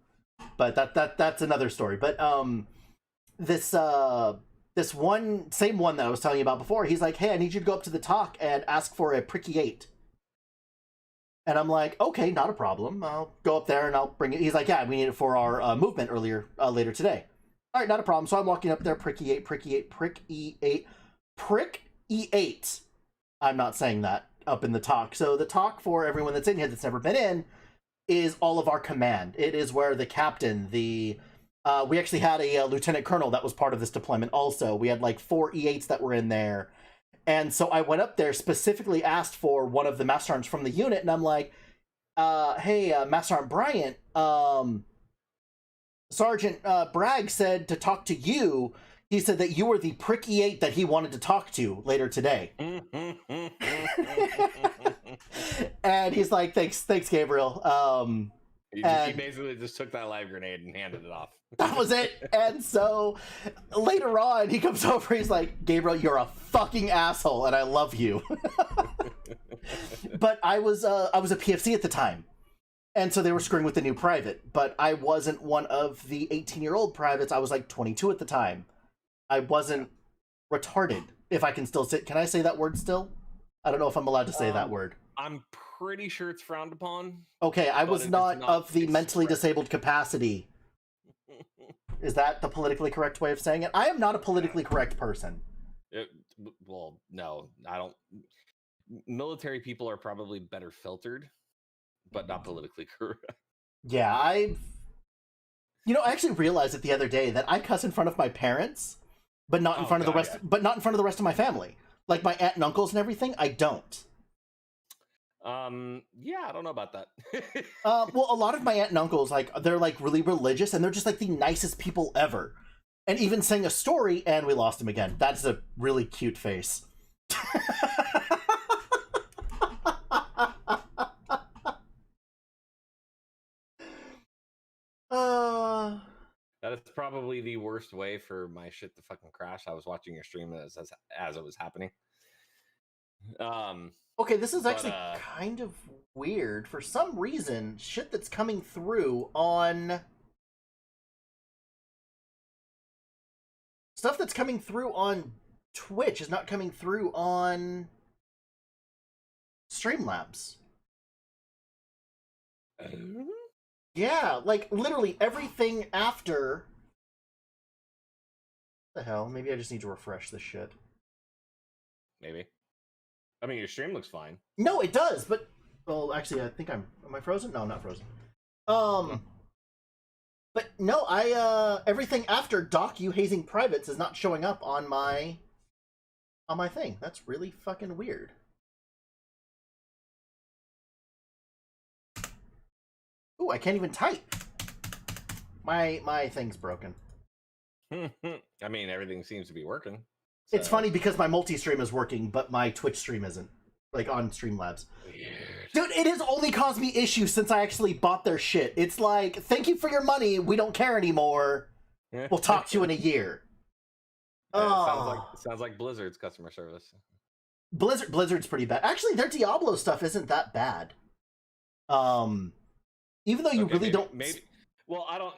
but that's another story. But this same one that I was telling you about before, he's like, hey, I need you to go up to the TOC and ask for a Pricky 8. And I'm like, okay, not a problem. I'll go up there and I'll bring it. He's like, yeah, we need it for our movement later today. All right, not a problem. So I'm walking up there, Pricky 8, Prick E8. I'm not saying that up in the talk. So the talk for everyone that's in here that's never been in is all of our command. It is where the captain, we actually had a lieutenant colonel that was part of this deployment also. We had like 4 E8s that were in there. And so I went up there, specifically asked for one of the Master Sergeants from the unit, and I'm like, hey, Master Sergeant Bryant, Sergeant Bragg said to talk to you. He said that you were the prick E8 that he wanted to talk to later today. And he's like, thanks, Gabriel. He and basically just took that live grenade and handed it off. that was it. And so later on, he comes over, he's like, Gabriel, you're a fucking asshole, and I love you. But I was a PFC at the time. And so they were screwing with the new private, but I wasn't one of the 18-year-old privates. I was like 22 at the time. I wasn't retarded, if I can still say. Can I say that word still? I don't know if I'm allowed to say that word. I'm pretty sure it's frowned upon. Okay, I was not of the mentally expressed. disabled capacity. Is that the politically correct way of saying it? I am not a politically correct person. Well, no, I don't. Military people are probably better filtered, but not politically correct. Yeah, I actually realized it the other day that I cuss in front of my parents, but not in front of the rest. Yeah. But not in front of the rest of my family, like my aunt and uncles and everything. I don't. Yeah, I don't know about that. Well, a lot of my aunt and uncles, like, they're like really religious, and they're just like the nicest people ever. And even sang a story, and we lost him again. That's a really cute face. That is probably the worst way for my shit to fucking crash. I was watching your stream as it was happening. Okay, this is But, actually kind of weird. For some reason, shit that's coming through on... Stuff that's coming through on Twitch is not coming through on Streamlabs. Yeah, like, literally everything after... What the hell? Maybe I just need to refresh this shit. Maybe. I mean, your stream looks fine. No, it does, but... Well, actually, I think am I frozen? No, I'm not frozen. But no, everything after Doc You Hazing Privates is not showing up on my thing. That's really fucking weird. Ooh, I can't even type. My thing's broken. I mean, everything seems to be working. It's so- funny because my multi-stream is working, but my Twitch stream isn't. Like, on Streamlabs. Weird. Dude, it has only caused me issues since I actually bought their shit. It's like, thank you for your money, we don't care anymore. We'll talk to you in a year. Yeah, it sounds like Blizzard's customer service. Blizzard's pretty bad. Actually, their Diablo stuff isn't that bad. Even though you Okay, really maybe, don't... Maybe. Well, I don't.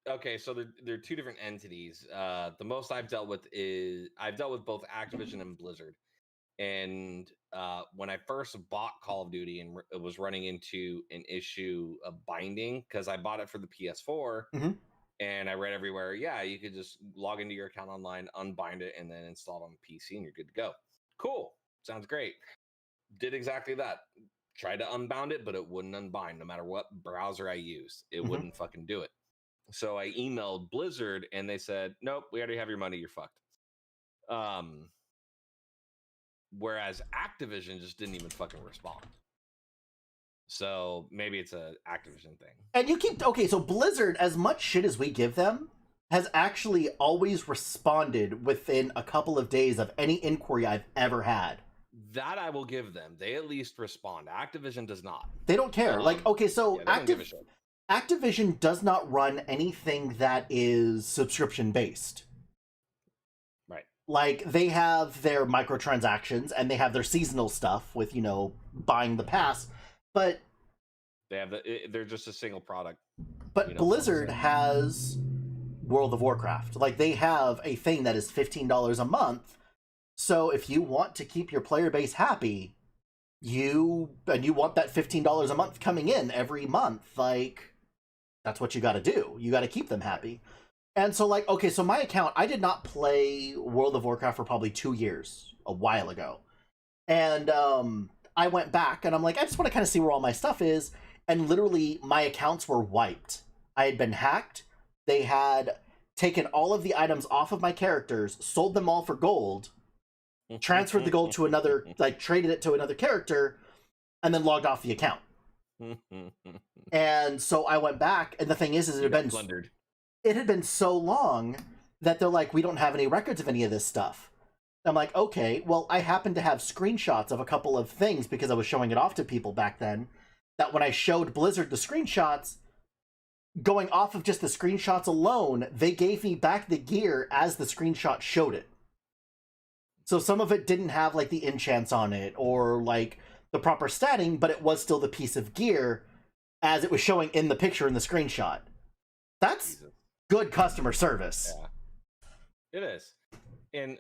Okay, so they're two different entities. The most I've dealt with both Activision and Blizzard. And when I first bought Call of Duty and it was running into an issue of binding, because I bought it for the PS4, Mhm. and I read everywhere, yeah, you could just log into your account online, unbind it, and then install it on the PC, and you're good to go. Cool, sounds great. Did exactly that. Tried to unbound it, but it wouldn't unbind. No matter what browser I used, it Mhm. wouldn't fucking do it. So I emailed Blizzard, and they said, "Nope, we already have your money. You're fucked." Whereas Activision just didn't even fucking respond. So maybe it's a Activision thing. And you keep... Okay, so Blizzard, as much shit as we give them, has actually always responded within a couple of days of any inquiry I've ever had. That I will give them. They at least respond. Activision does not. They don't care. Like, okay, so Yeah, they don't give a shit. Activision does not run anything that is subscription-based. Right. Like, they have their microtransactions, and they have their seasonal stuff with, buying the pass, but... They're just a single product. But Blizzard has World of Warcraft. Like, they have a thing that is $15 a month, so if you want to keep your player base happy, you want that $15 a month coming in every month, like, that's what you gotta do. You gotta keep them happy. And so, like, okay, so my account, I did not play World of Warcraft for probably 2 years, a while ago. And I went back and I'm like, I just want to kind of see where all my stuff is. And literally, my accounts were wiped. I had been hacked. They had taken all of the items off of my characters, sold them all for gold, transferred the gold to another, like, traded it to another character, and then logged off the account. And so I went back, and the thing is it had been so long that they're like, we don't have any records of any of this stuff. I'm like, okay, well, I happen to have screenshots of a couple of things because I was showing it off to people back then, that when I showed Blizzard the screenshots, going off of just the screenshots alone, they gave me back the gear as the screenshot showed it. So some of it didn't have, like, the enchants on it or, like, the proper statting, but it was still the piece of gear as it was showing in the picture in the screenshot. That's good customer service. Yeah. It is. And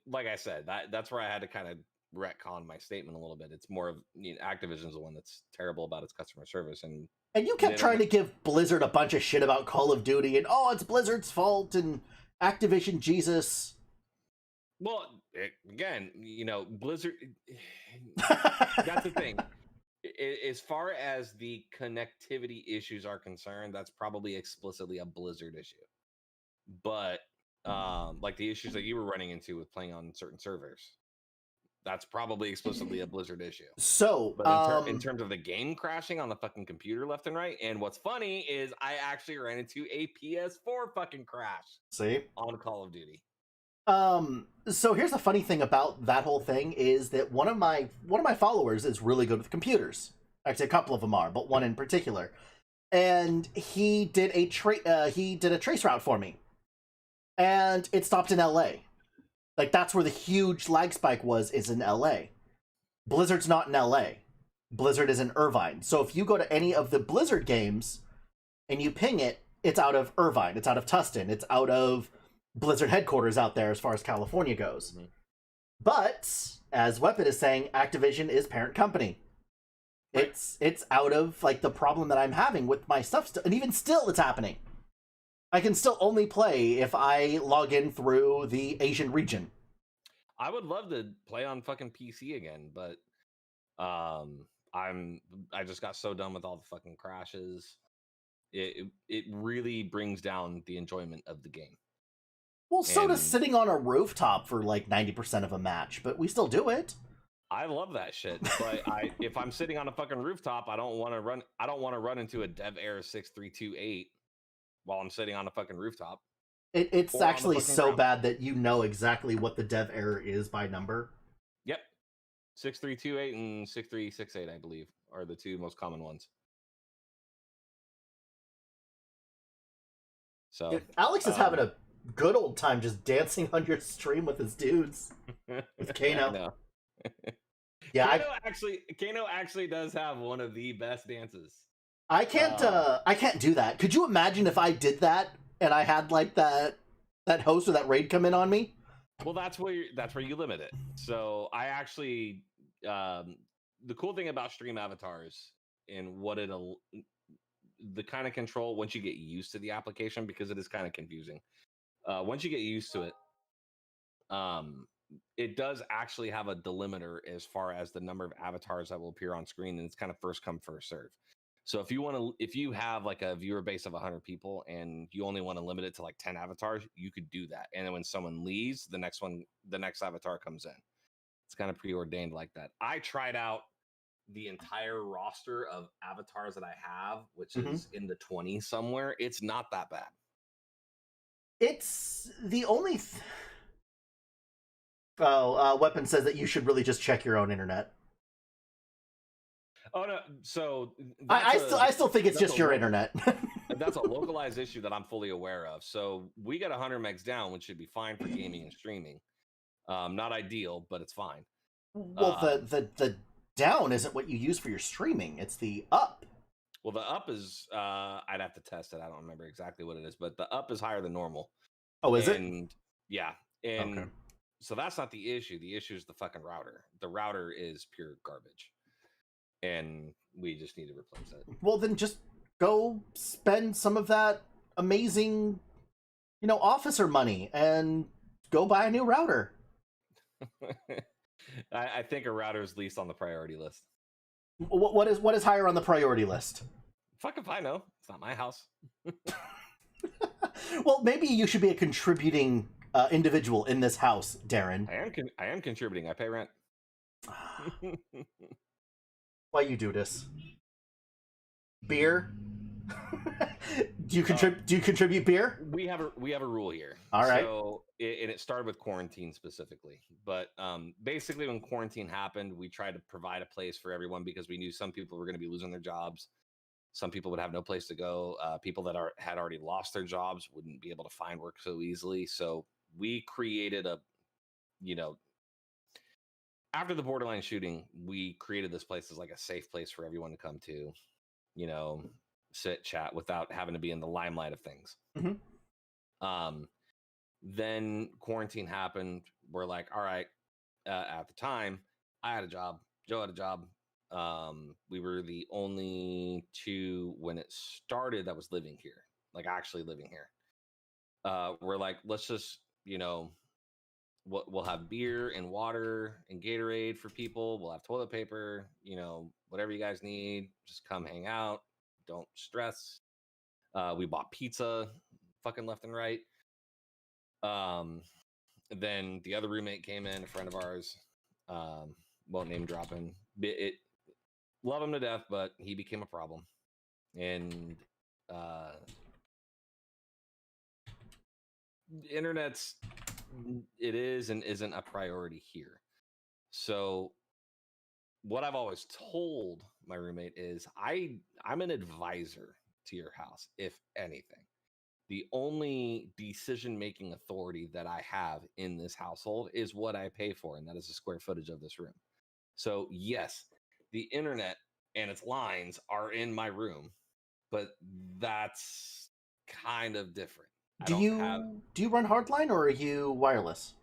like I said, that's where I had to kind of retcon my statement a little bit. It's more of, Activision's the one that's terrible about its customer service. And you kept trying to give Blizzard a bunch of shit about Call of Duty and, oh, it's Blizzard's fault and Activision Jesus. Well, again, Blizzard, that's the thing. As far as the connectivity issues are concerned, that's probably explicitly a Blizzard issue. But like the issues that you were running into with playing on certain servers, that's probably explicitly a Blizzard issue. So, but in terms of the game crashing on the fucking computer left and right, and what's funny is I actually ran into a PS4 fucking crash. See? On Call of Duty. So here's the funny thing about that whole thing is that one of my followers is really good with computers. Actually, a couple of them are, but one in particular. And he did a trace route for me. And it stopped in LA. Like, that's where the huge lag spike is in LA. Blizzard's not in LA. Blizzard is in Irvine. So if you go to any of the Blizzard games and you ping it, it's out of Irvine, it's out of Tustin, it's out of Blizzard headquarters out there as far as California goes. Mm-hmm. But, as Weapon is saying, Activision is parent company. Right. It's out of, like, the problem that I'm having with my stuff, and even still it's happening. I can still only play if I log in through the Asian region. I would love to play on fucking PC again, but I just got so done with all the fucking crashes. It really brings down the enjoyment of the game. Well, so does sitting on a rooftop for like 90% of a match, but we still do it. I love that shit, but if I'm sitting on a fucking rooftop, I don't want to run into a DevAir 6328 while I'm sitting on a fucking rooftop. It's actually so bad that you know exactly what the dev error is by number. Yep. 6328 and 6368, I believe, are the two most common ones. So Alex is having a good old time just dancing on your stream with his dudes. With Kano. Yeah, Kano actually does have one of the best dances. I can't do that. Could you imagine if I did that and I had like that host or that raid come in on me? Well, that's where you limit it. So I actually the cool thing about stream avatars and the kind of control once you get used to the application, because it is kind of confusing. Once you get used to it, it does actually have a delimiter as far as the number of avatars that will appear on screen, and it's kind of first come, first serve. So if you have like a viewer base of 100 people and you only want to limit it to like 10 avatars, you could do that. And then when someone leaves, the next avatar comes in. It's kind of preordained like that. I tried out the entire roster of avatars that I have, which is in the 20s somewhere. It's not that bad. It's the only Weapon says that you should really just check your own internet. Oh no! So I still think it's just your internet. That's a localized issue that I'm fully aware of. So we got 100 megs down, which should be fine for gaming and streaming. Not ideal, but it's fine. Well, the down isn't what you use for your streaming; it's the up. Well, the up is I'd have to test it. I don't remember exactly what it is, but the up is higher than normal. Oh, is it? Yeah, and so that's not the issue. The issue is the fucking router. The router is pure garbage. And we just need to replace it. Well, then just go spend some of that amazing officer money and go buy a new router. I think a router is least on the priority list. What is higher on the priority list? Fuck if I know. It's not my house. Well, maybe you should be a contributing individual in this house, Darren. I am contributing. I pay rent. Why you do this? Beer? Do you contribute beer? We have a rule here. All right. So it started with quarantine specifically, but basically when quarantine happened, we tried to provide a place for everyone because we knew some people were going to be losing their jobs. Some people would have no place to go. People that had already lost their jobs wouldn't be able to find work so easily. So we created after the Borderline shooting, we created this place as like a safe place for everyone to come to, sit, chat without having to be in the limelight of things. Mm-hmm. Then quarantine happened. We're like, all right, at the time, I had a job. Joe had a job. We were the only two when it started that was living here, like actually living here. We're like, let's just, we'll have beer and water and Gatorade for people. We'll have toilet paper, whatever you guys need. Just come hang out. Don't stress. We bought pizza fucking left and right. Then the other roommate came in, a friend of ours. Won't name dropping. Love him to death, but he became a problem. And internet's it is and isn't a priority here. So what I've always told my roommate is I'm an advisor to your house, if anything. The only decision-making authority that I have in this household is what I pay for, and that is the square footage of this room. So yes, the internet and its lines are in my room, but that's kind of different. Do you run hardline or are you wireless?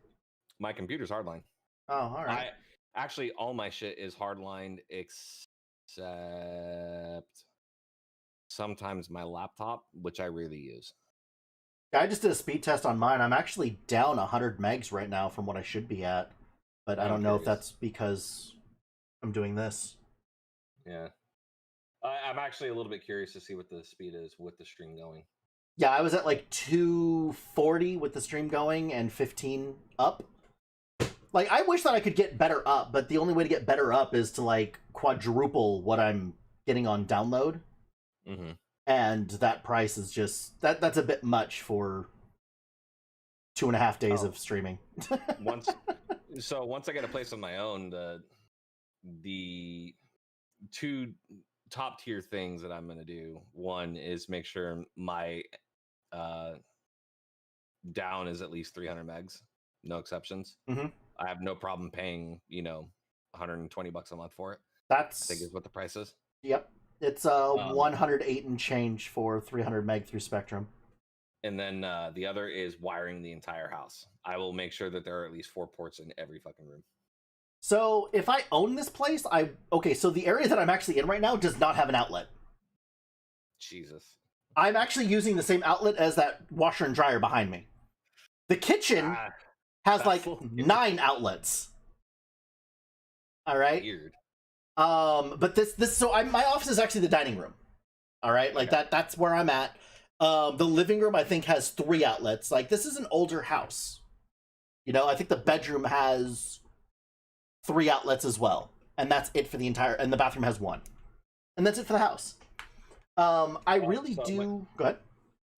My computer's hardline. Oh, all right. Actually, all my shit is hardlined except sometimes my laptop, which I really use. I just did a speed test on mine. I'm actually down 100 megs right now from what I should be at, but I don't know if that's because I'm doing this. Yeah. I'm actually a little bit curious to see what the speed is with the stream going. Yeah, I was at like 240 with the stream going and 15 up. Like, I wish that I could get better up, but the only way to get better up is to like quadruple what I'm getting on download. Mm-hmm. And that price is just that's a bit much for 2.5 days of streaming. once I get a place of my own, the two top tier things that I'm going to do. One is make sure my down is at least 300 megs, no exceptions. Mm-hmm. I have no problem paying, $120 a month for it. That's, I think is what the price is. Yep. It's 108 and change for 300 meg through Spectrum. And then the other is wiring the entire house. I will make sure that there are at least 4 ports in every fucking room. So if I own this place, so the area that I'm actually in right now does not have an outlet. Jesus. I'm actually using the same outlet as that washer and dryer behind me. The kitchen has like 9 outlets. All right. Weird. But my office is actually the dining room. All right, like that's where I'm at. The living room I think has 3 outlets. Like, this is an older house. I think the bedroom has 3 outlets as well, and that's it for the entire. And the bathroom has 1, and that's it for the house. Go ahead.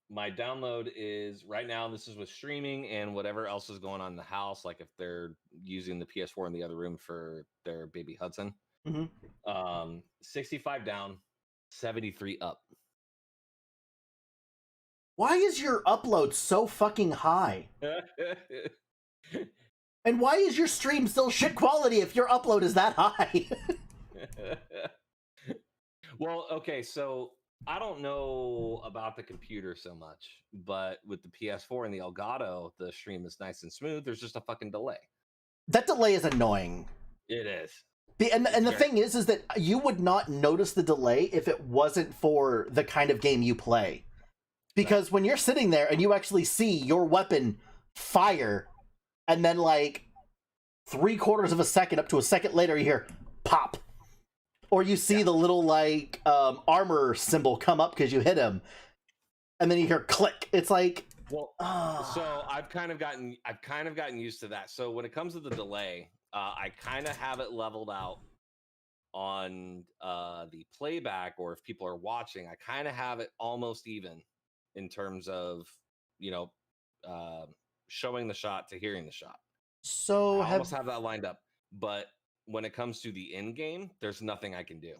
My download is right now. This is with streaming and whatever else is going on in the house. Like if they're using the PS4 in the other room for their baby Hudson. Mm-hmm. 65 down, 73 up. Why is your upload so fucking high? And why is your stream still shit quality if your upload is that high? Well, okay, so I don't know about the computer so much, but with the PS4 and the Elgato, the stream is nice and smooth. There's just a fucking delay. That delay is annoying. It is. And the thing is that you would not notice the delay if it wasn't for the kind of game you play. Because when you're sitting there and you actually see your weapon fire, and then like 3/4 of a second up to a second later, you hear pop, or you see the little like armor symbol come up because you hit him, and then you hear click. It's like, well, so I've kind of gotten used to that. So when it comes to the delay, I kind of have it leveled out on the playback, or if people are watching, I kind of have it almost even in terms of, you know, showing the shot to hearing the shot. so I almost have that lined up, but when it comes to the end game, there's nothing I can do.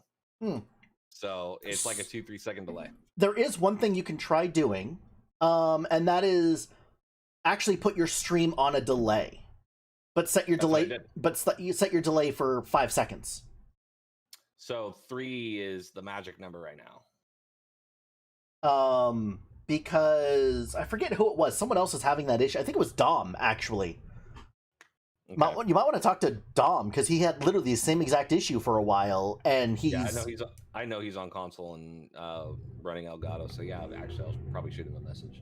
So it's like a 2-3 second delay. There is one thing you can try doing, and that is actually put your stream on a delay, but set your delay. But you set your delay for 5 seconds. So 3 is the magic number right now. Because I forget who it was. Someone else was having that issue. I think it was Dom, actually. Okay. You might want to talk to Dom, because he had literally the same exact issue for a while, and he's... Yeah, I know he's on console and running Elgato, so yeah, actually, I'll probably shoot him a message.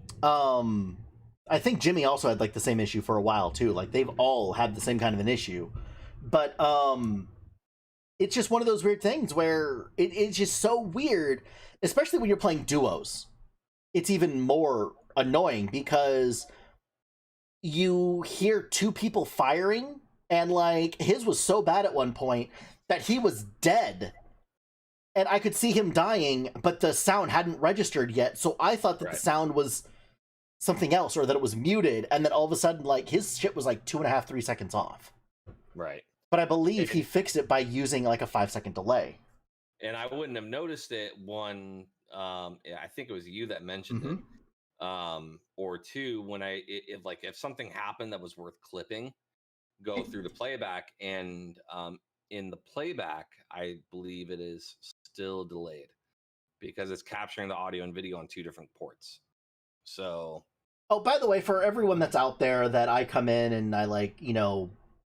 I think Jimmy also had like the same issue for a while too. Like they've all had the same kind of an issue, but it's just one of those weird things where it's just so weird, especially when you're playing duos. It's even more annoying because you hear 2 people firing, and like his was so bad at one point that he was dead, and I could see him dying, but the sound hadn't registered yet, so I thought that the sound was something else, or that it was muted, and then all of a sudden like his shit was like 2.5-3 seconds off. Right. But I believe he fixed it by using like a 5-second delay. And I wouldn't have noticed it, one, I think it was you that mentioned it. Or 2, when if something happened that was worth clipping, go through the playback, and in the playback, I believe it is still delayed because it's capturing the audio and video on 2 different ports. So, oh, by the way, for everyone that's out there that I come in and I like, you know,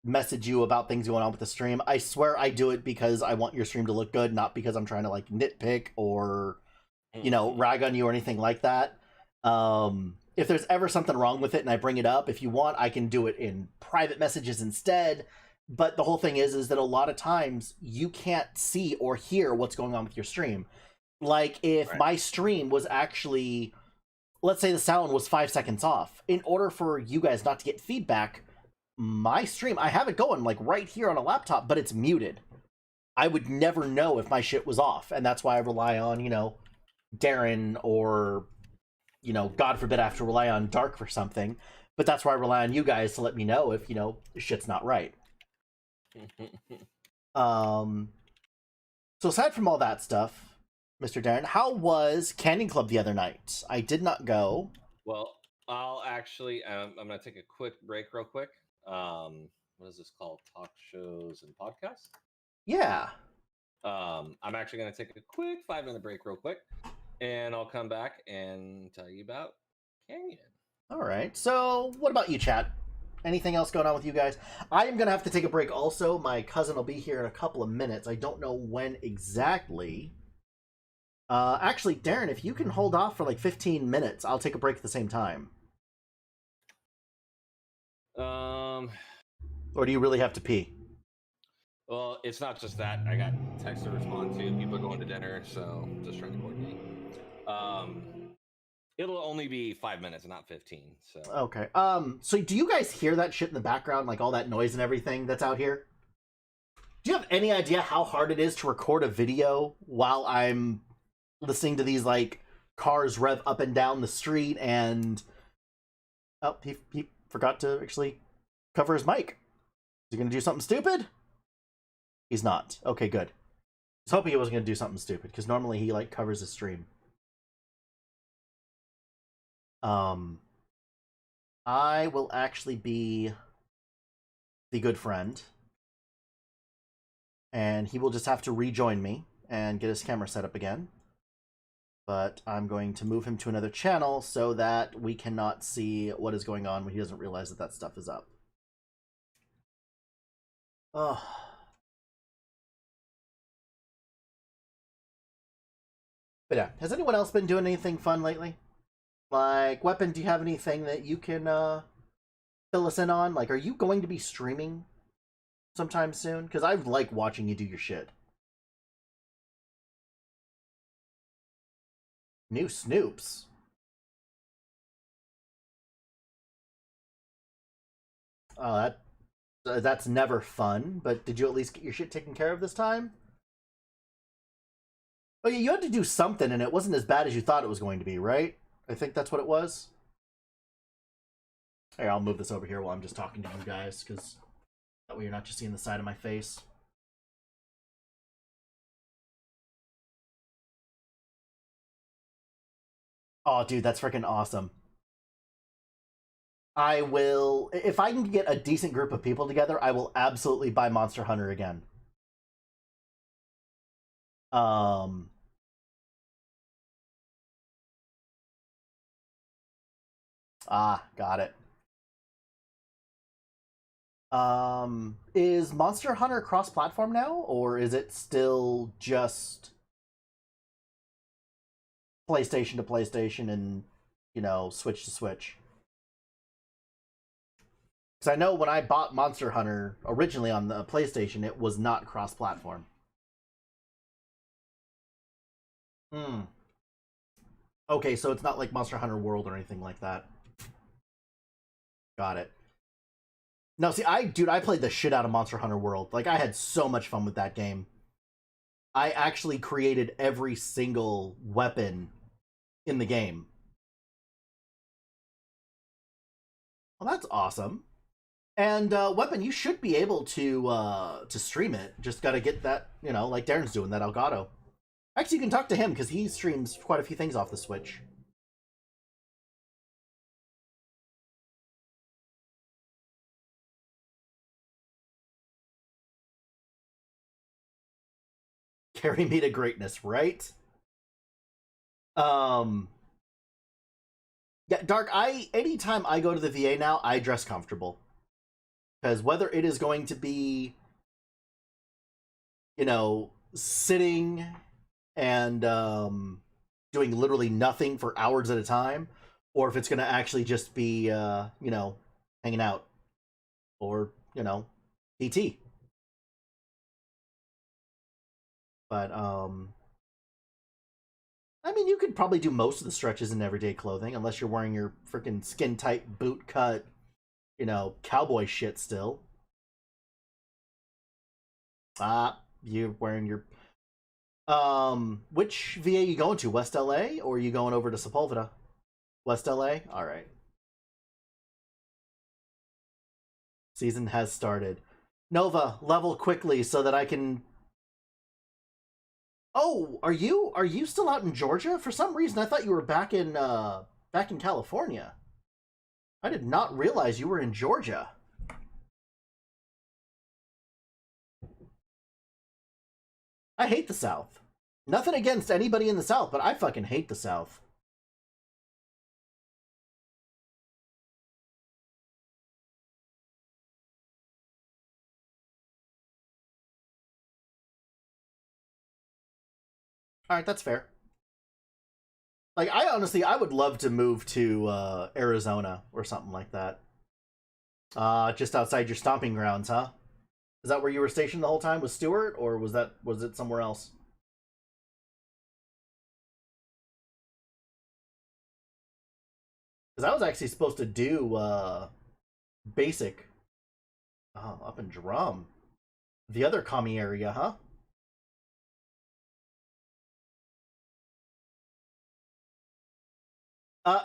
message you about things going on with the stream, I swear I do it because I want your stream to look good, not because I'm trying to like nitpick or, you know, rag on you or anything like that. If there's ever something wrong with it and I bring it up, if you want, I can do it in private messages instead. But the whole thing is that a lot of times you can't see or hear what's going on with your stream. Like if my stream was actually, let's say the sound was 5 seconds off, in order for you guys not to get feedback, my stream, I have it going like right here on a laptop, but it's muted. I would never know if my shit was off, and that's why I rely on, you know, Darren, or, you know, God forbid I have to rely on Dark for something, but that's why I rely on you guys to let me know if, you know, shit's not right. So aside from all that stuff, Mr. Darren, how was Canyon Club the other night? I did not go. Well, I'll actually, I'm going to take a quick break real quick. What is this called? Talk shows and podcasts? Yeah. I'm actually going to take a quick 5-minute break real quick, and I'll come back and tell you about Canyon. All right. So what about you, chat? Anything else going on with you guys? I am going to have to take a break also. My cousin will be here in a couple of minutes. I don't know when exactly. Actually, Darren, if you can hold off for like 15 minutes, I'll take a break at the same time. Or do you really have to pee? Well, it's not just that. I got texts to respond to. People are going to dinner, so just trying to coordinate. It'll only be 5 minutes, not 15. So okay. So do you guys hear that shit in the background, like all that noise and everything that's out here? Do you have any idea how hard it is to record a video while I'm listening to these like cars rev up and down the street? And oh, he forgot to actually cover his mic. Is he gonna do something stupid? He's not. Okay, good. I was hoping he wasn't gonna do something stupid, because normally he like covers his stream. I will actually be the good friend, and he will just have to rejoin me and get his camera set up again. But I'm going to move him to another channel so that we cannot see what is going on when he doesn't realize that that stuff is up. Oh. But yeah, has anyone else been doing anything fun lately? Like, Weapon, do you have anything that you can fill us in on? Like, are you going to be streaming sometime soon? Because I like watching you do your shit. New Snoops. Oh, that's never fun. But did you at least get your shit taken care of this time? Oh yeah, you had to do something, and it wasn't as bad as you thought it was going to be, right? I think that's what it was. Here, I'll move this over here while I'm just talking to you guys, because that way you're not just seeing the side of my face. Oh, dude, that's freaking awesome. I will, if I can get a decent group of people together, I will absolutely buy Monster Hunter again. Um, got it. Is Monster Hunter cross-platform now, or is it still just PlayStation to PlayStation and, Switch to Switch? Because I know when I bought Monster Hunter originally on the PlayStation, it was not cross-platform. Okay, so it's not like Monster Hunter World or anything like that. Got it. No, see, I played the shit out of Monster Hunter World. Like, I had so much fun with that game. I actually created every single weapon in the game. Well, that's awesome. And Weapon, you should be able to stream it. Just gotta get that, like Darren's doing, that Elgato. Actually, you can talk to him, because he streams quite a few things off the Switch. Carry me to greatness, right? Yeah, Dark, anytime I go to the VA now, I dress comfortable. Because whether it is going to be, sitting and doing literally nothing for hours at a time, or if it's going to actually just be, hanging out, or, PT. But, I mean, you could probably do most of the stretches in everyday clothing, unless you're wearing your freaking skin-tight, boot-cut, cowboy shit still. You're wearing your... which VA you going to? West LA, or are you going over to Sepulveda? West LA? Alright. Season has started. Nova, level quickly so that I can... Oh, are you still out in Georgia? For some reason, I thought you were back in California. I did not realize you were in Georgia. I hate the South. Nothing against anybody in the South, but I fucking hate the South. Alright, that's fair. Like, I would love to move to Arizona or something like that. Just outside your stomping grounds, huh? Is that where you were stationed the whole time with Stewart, or was it somewhere else? Because I was actually supposed to do basic. Oh, up in Drum. The other commie area, huh?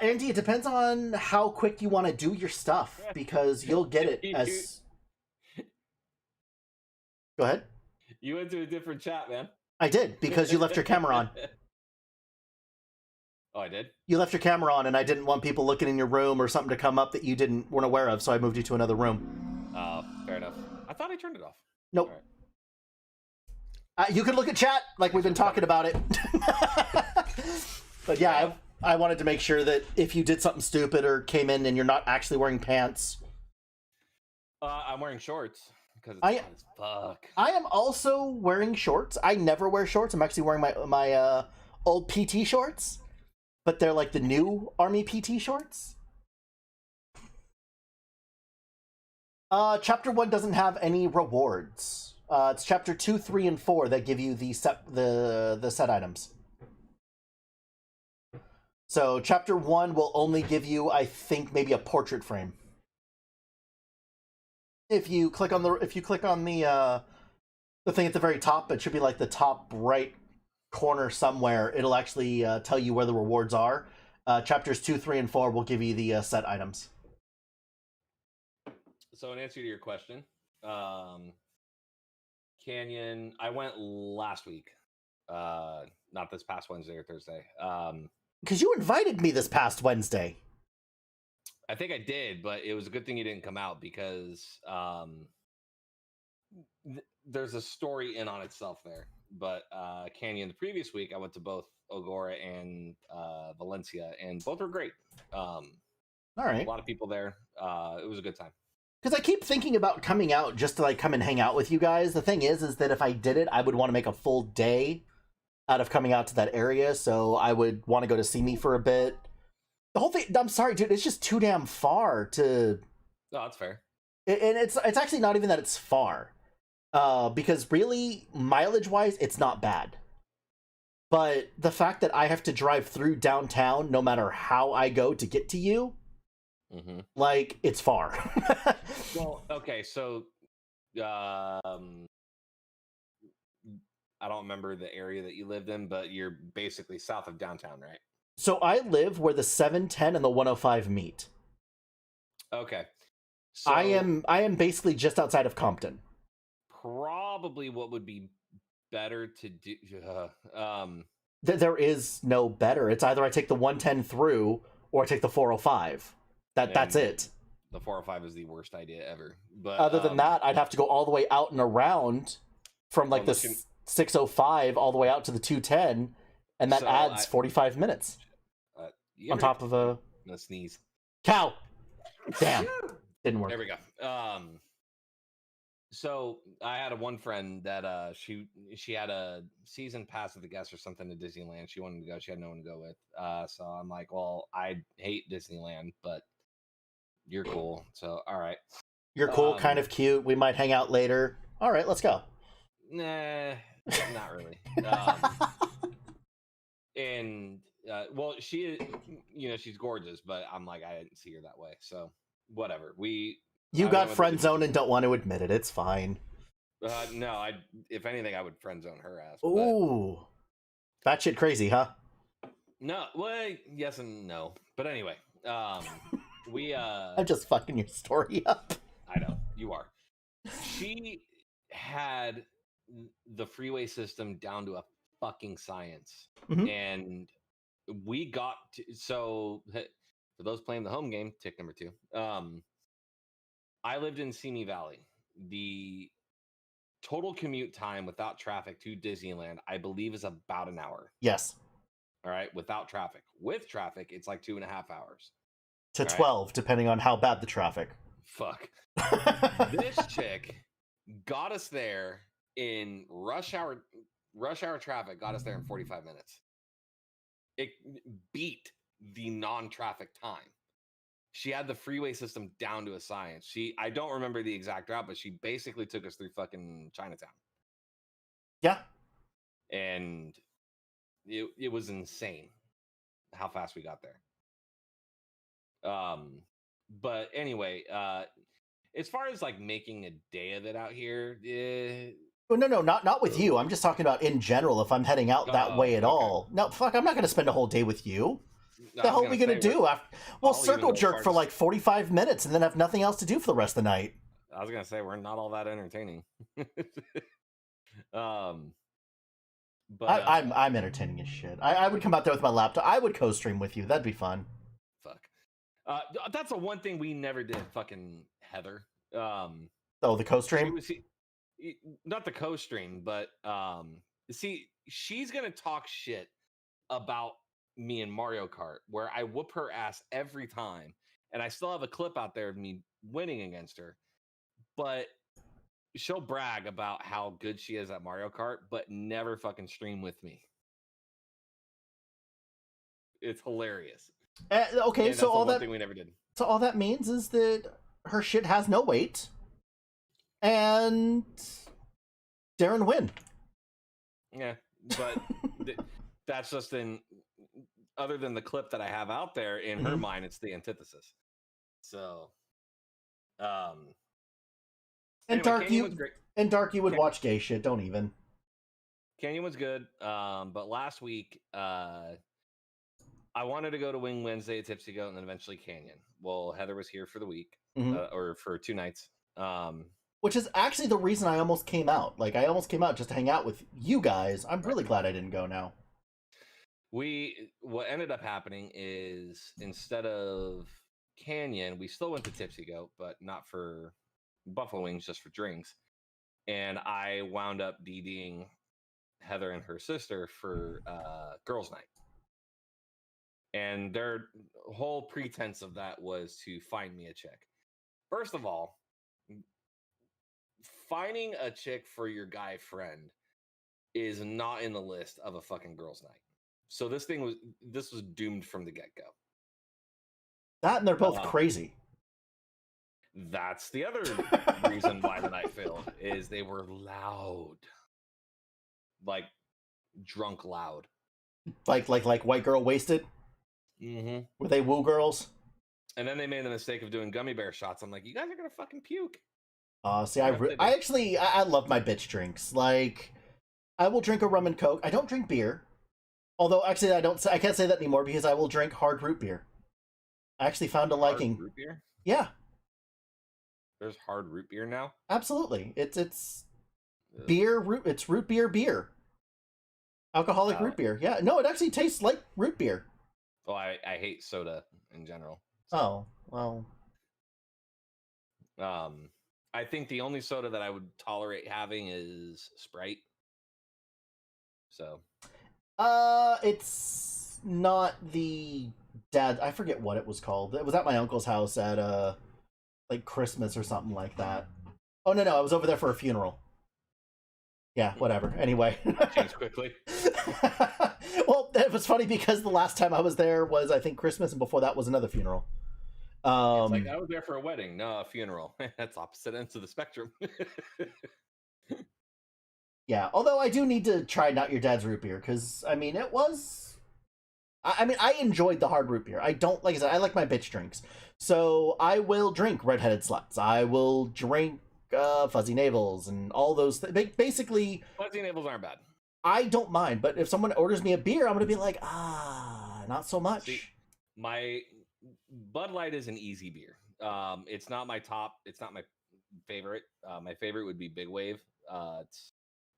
Andy, it depends on how quick you want to do your stuff, because you'll get it as... Go ahead. You went to a different chat, man. I did, because you left your camera on. Oh, I did? You left your camera on, and I didn't want people looking in your room or something to come up that you weren't aware of, so I moved you to another room. Oh, fair enough. I thought I turned it off. Nope. Right. You could look at chat, like we've been talking about it. But yeah, I wanted to make sure that if you did something stupid or came in and you're not actually wearing pants. I'm wearing shorts. Because it's hot as fuck. I am also wearing shorts. I never wear shorts. I'm actually wearing my old PT shorts. but they're like the new Army PT shorts. Chapter 1 doesn't have any rewards. It's chapter 2, 3, and 4 that give you the set items. So chapter 1 will only give you, I think, maybe a portrait frame. If you click on the thing at the very top, it should be like the top right corner somewhere. It'll actually tell you where the rewards are. Chapters 2, 3, and 4 will give you the set items. So in answer to your question, Canyon, I went last week, not this past Wednesday or Thursday. Because you invited me this past Wednesday. I think I did, but it was a good thing you didn't come out because there's a story in on itself there. But Canyon, the previous week, I went to both Ogora and Valencia, and both were great. All right. A lot of people there. It was a good time. Because I keep thinking about coming out just to like come and hang out with you guys. The thing is that if I did it, I would want to make a full day out of coming out to that area. So I would want to go to see me for a bit. The whole thing, I'm sorry, dude, it's just too damn far to... No, that's fair. And it's actually not even that it's far. Because really, mileage-wise, it's not bad. But the fact that I have to drive through downtown no matter how I go to get to you, like, it's far. Well, okay, so I don't remember the area that you lived in, but you're basically south of downtown, right? So I live where the 710 and the 105 meet. Okay. So I am basically just outside of Compton. Probably what would be better to do. There is no better. It's either I take the 110 through or I take the 405. That's it. The 405 is the worst idea ever. But other than that, I'd have to go all the way out and around from like the 605 all the way out to the 210, and that adds 45 minutes on top of a sneeze. Cow. Damn, didn't work. There we go. So I had one friend that she had a season pass with the guests or something to Disneyland. She wanted to go. She had no one to go with. So I'm like, well, I hate Disneyland, but you're cool. So all right. You're cool, kind of cute. We might hang out later. All right, let's go. Nah, not really. And well, she, she's gorgeous, but I'm like, I didn't see her that way. So whatever. You got friend zoned and don't want to admit it. It's fine. No, if anything, I would friend zone her ass. Ooh, batshit crazy, huh? No, well, yes and no. But anyway, I'm just fucking your story up. I know you are. She had the freeway system down to a fucking science, and we got to, so for those playing the home game, tick number 2. I lived in Simi Valley. The total commute time without traffic to Disneyland, I believe, is about an hour. Yes. All right, without traffic. With traffic, it's like 2.5 hours. To 12, depending on how bad the traffic. Fuck. This chick got us there in rush hour traffic, got us there in 45 minutes. It beat the non-traffic time. She had the freeway system down to a science. I don't remember the exact route, but she basically took us through fucking Chinatown. Yeah. And it was insane how fast we got there. But anyway, as far as like making a day of it out here, well, no, not with you. I'm just talking about in general. If I'm heading out that way at all, no, fuck, I'm not going to spend a whole day with you. No, the hell are we going to do? We'll circle jerk for like 45 minutes and then have nothing else to do for the rest of the night. I was going to say we're not all that entertaining. But I'm entertaining as shit. I would come out there with my laptop. I would co-stream with you. That'd be fun. Fuck. That's the one thing we never did. Fucking Heather. Oh, the co-stream. Not the co-stream, but see, she's gonna talk shit about me in Mario Kart, where I whoop her ass every time, and I still have a clip out there of me winning against her. But she'll brag about how good she is at Mario Kart, but never fucking stream with me. It's hilarious. Okay, And so that's the all one that thing we never did. so all that means is that her shit has no weight, and Darren win. Yeah, but that's just in. Other than the clip that I have out there, in her Mhm. mind, it's the antithesis. So, um, And anyway, Dark, Canyon was great. you would Can- watch gay shit. Don't even. Canyon was good. But last week, I wanted to go to Wing Wednesday at Tipsy Goat and then eventually Canyon. Well, Heather was here for the week, Mhm. or for 2 nights. Which is actually the reason I almost came out. Like, I almost came out just to hang out with you guys. I'm really glad I didn't go now. What ended up happening is instead of Canyon, we still went to Tipsy Goat, but not for buffalo wings, just for drinks. And I wound up DDing Heather and her sister for girls' night. And their whole pretense of that was to find me a chick. First of all, finding a chick for your guy friend is not in the list of a fucking girls' night. So this was doomed from the get-go. That and they're both crazy. That's the other reason why the night failed, is they were loud. Like drunk loud. Like white girl wasted? Mm-hmm. Were they woo girls? And then they made the mistake of doing gummy bear shots. I'm like, you guys are gonna fucking puke. See, I love my bitch drinks. Like, I will drink a rum and coke. I don't drink beer. Although, actually, I can't say that anymore because I will drink hard root beer. I actually found a liking. Root beer? Yeah. There's hard root beer now? Absolutely. It's beer root. It's root beer. Alcoholic root beer. Yeah. No, it actually tastes like root beer. Well, I hate soda in general. So. Oh, well. I think the only soda that I would tolerate having is Sprite. So. It's not the dad. I forget what it was called. It was at my uncle's house at like Christmas or something like that. Oh no, I was over there for a funeral. Yeah, whatever. Anyway, changed quickly. Well, it was funny because the last time I was there was, I think, Christmas, and before that was another funeral. It's like I was there for a wedding, no, a funeral. That's opposite ends of the spectrum. Yeah, although I do need to try Not Your Dad's root beer, because, I mean, it was... I enjoyed the hard root beer. I don't, like I said, I like my bitch drinks. So I will drink Redheaded Sluts. I will drink Fuzzy Navels and all those things. Basically... Fuzzy Navels aren't bad. I don't mind, but if someone orders me a beer, I'm going to be like, not so much. See, my Bud Light is an easy beer. It's not my top. It's not my favorite. My favorite would be Big Wave. It's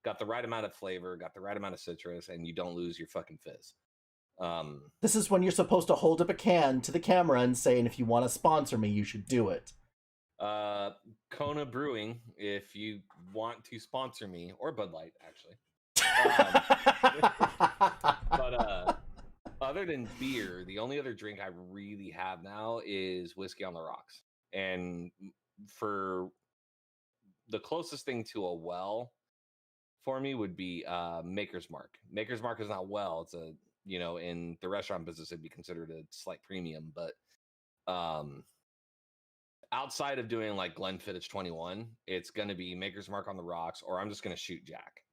got the right amount of flavor, got the right amount of citrus, and you don't lose your fucking fizz. This is when you're supposed to hold up a can to the camera and say, and if you want to sponsor me, you should do it. Kona Brewing, if you want to sponsor me, or Bud Light, actually. But other than beer, the only other drink I really have now is whiskey on the rocks. And for the closest thing to a well for me would be Maker's Mark. Maker's Mark is not well. It's a, in the restaurant business, it'd be considered a slight premium. But outside of doing like Glenfiddich 21, it's going to be Maker's Mark on the rocks, or I'm just going to shoot Jack.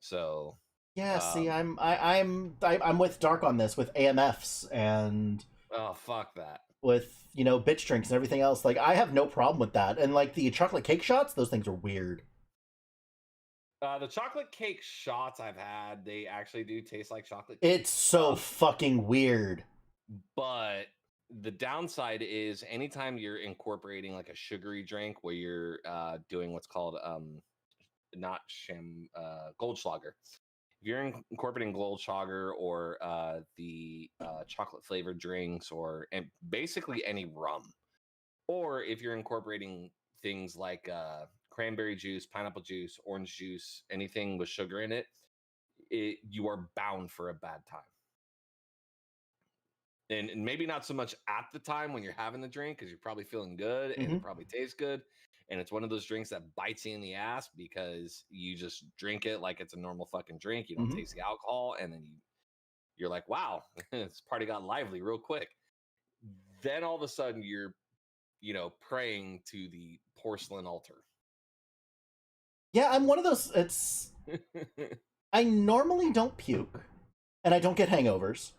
So yeah, see, I'm with Dark on this with AMFs and oh fuck that, with bitch drinks and everything else. Like, I have no problem with that. And like the chocolate cake shots, those things are weird. The chocolate cake shots I've had, they actually do taste like chocolate cake. It's so fucking weird. But the downside is anytime you're incorporating like a sugary drink where you're doing what's called Goldschlager. If you're incorporating Goldschlager or the chocolate flavored drinks, and basically any rum, or if you're incorporating things like cranberry juice, pineapple juice, orange juice, anything with sugar in it, you are bound for a bad time. And maybe not so much at the time when you're having the drink, because you're probably feeling good and it probably tastes good. And it's one of those drinks that bites you in the ass because you just drink it like it's a normal fucking drink. You don't taste the alcohol, and then You're like, wow, this party got lively real quick. Then all of a sudden you're, praying to the porcelain altar. Yeah, I'm one of those. I normally don't puke, and I don't get hangovers.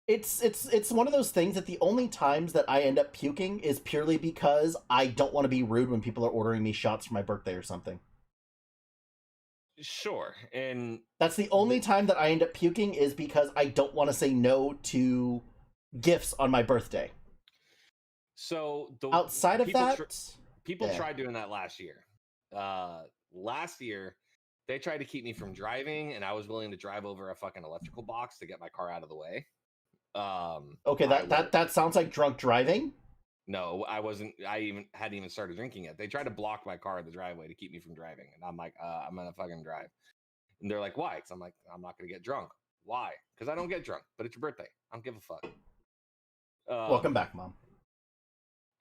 It's one of those things that the only times that I end up puking is purely because I don't want to be rude when people are ordering me shots for my birthday or something. Sure. And that's the only time that I end up puking, is because I don't want to say no to gifts on my birthday. So outside of that, people tried doing that last year. Last year, they tried to keep me from driving, and I was willing to drive over a fucking electrical box to get my car out of the way. Okay, that sounds like drunk driving. No, I wasn't. I hadn't even started drinking yet. They tried to block my car in the driveway to keep me from driving, and I'm like, I'm gonna fucking drive. And they're like, why? Because I'm like, I'm not gonna get drunk. Why? Because I don't get drunk, but it's your birthday. I don't give a fuck. Welcome back, Mom.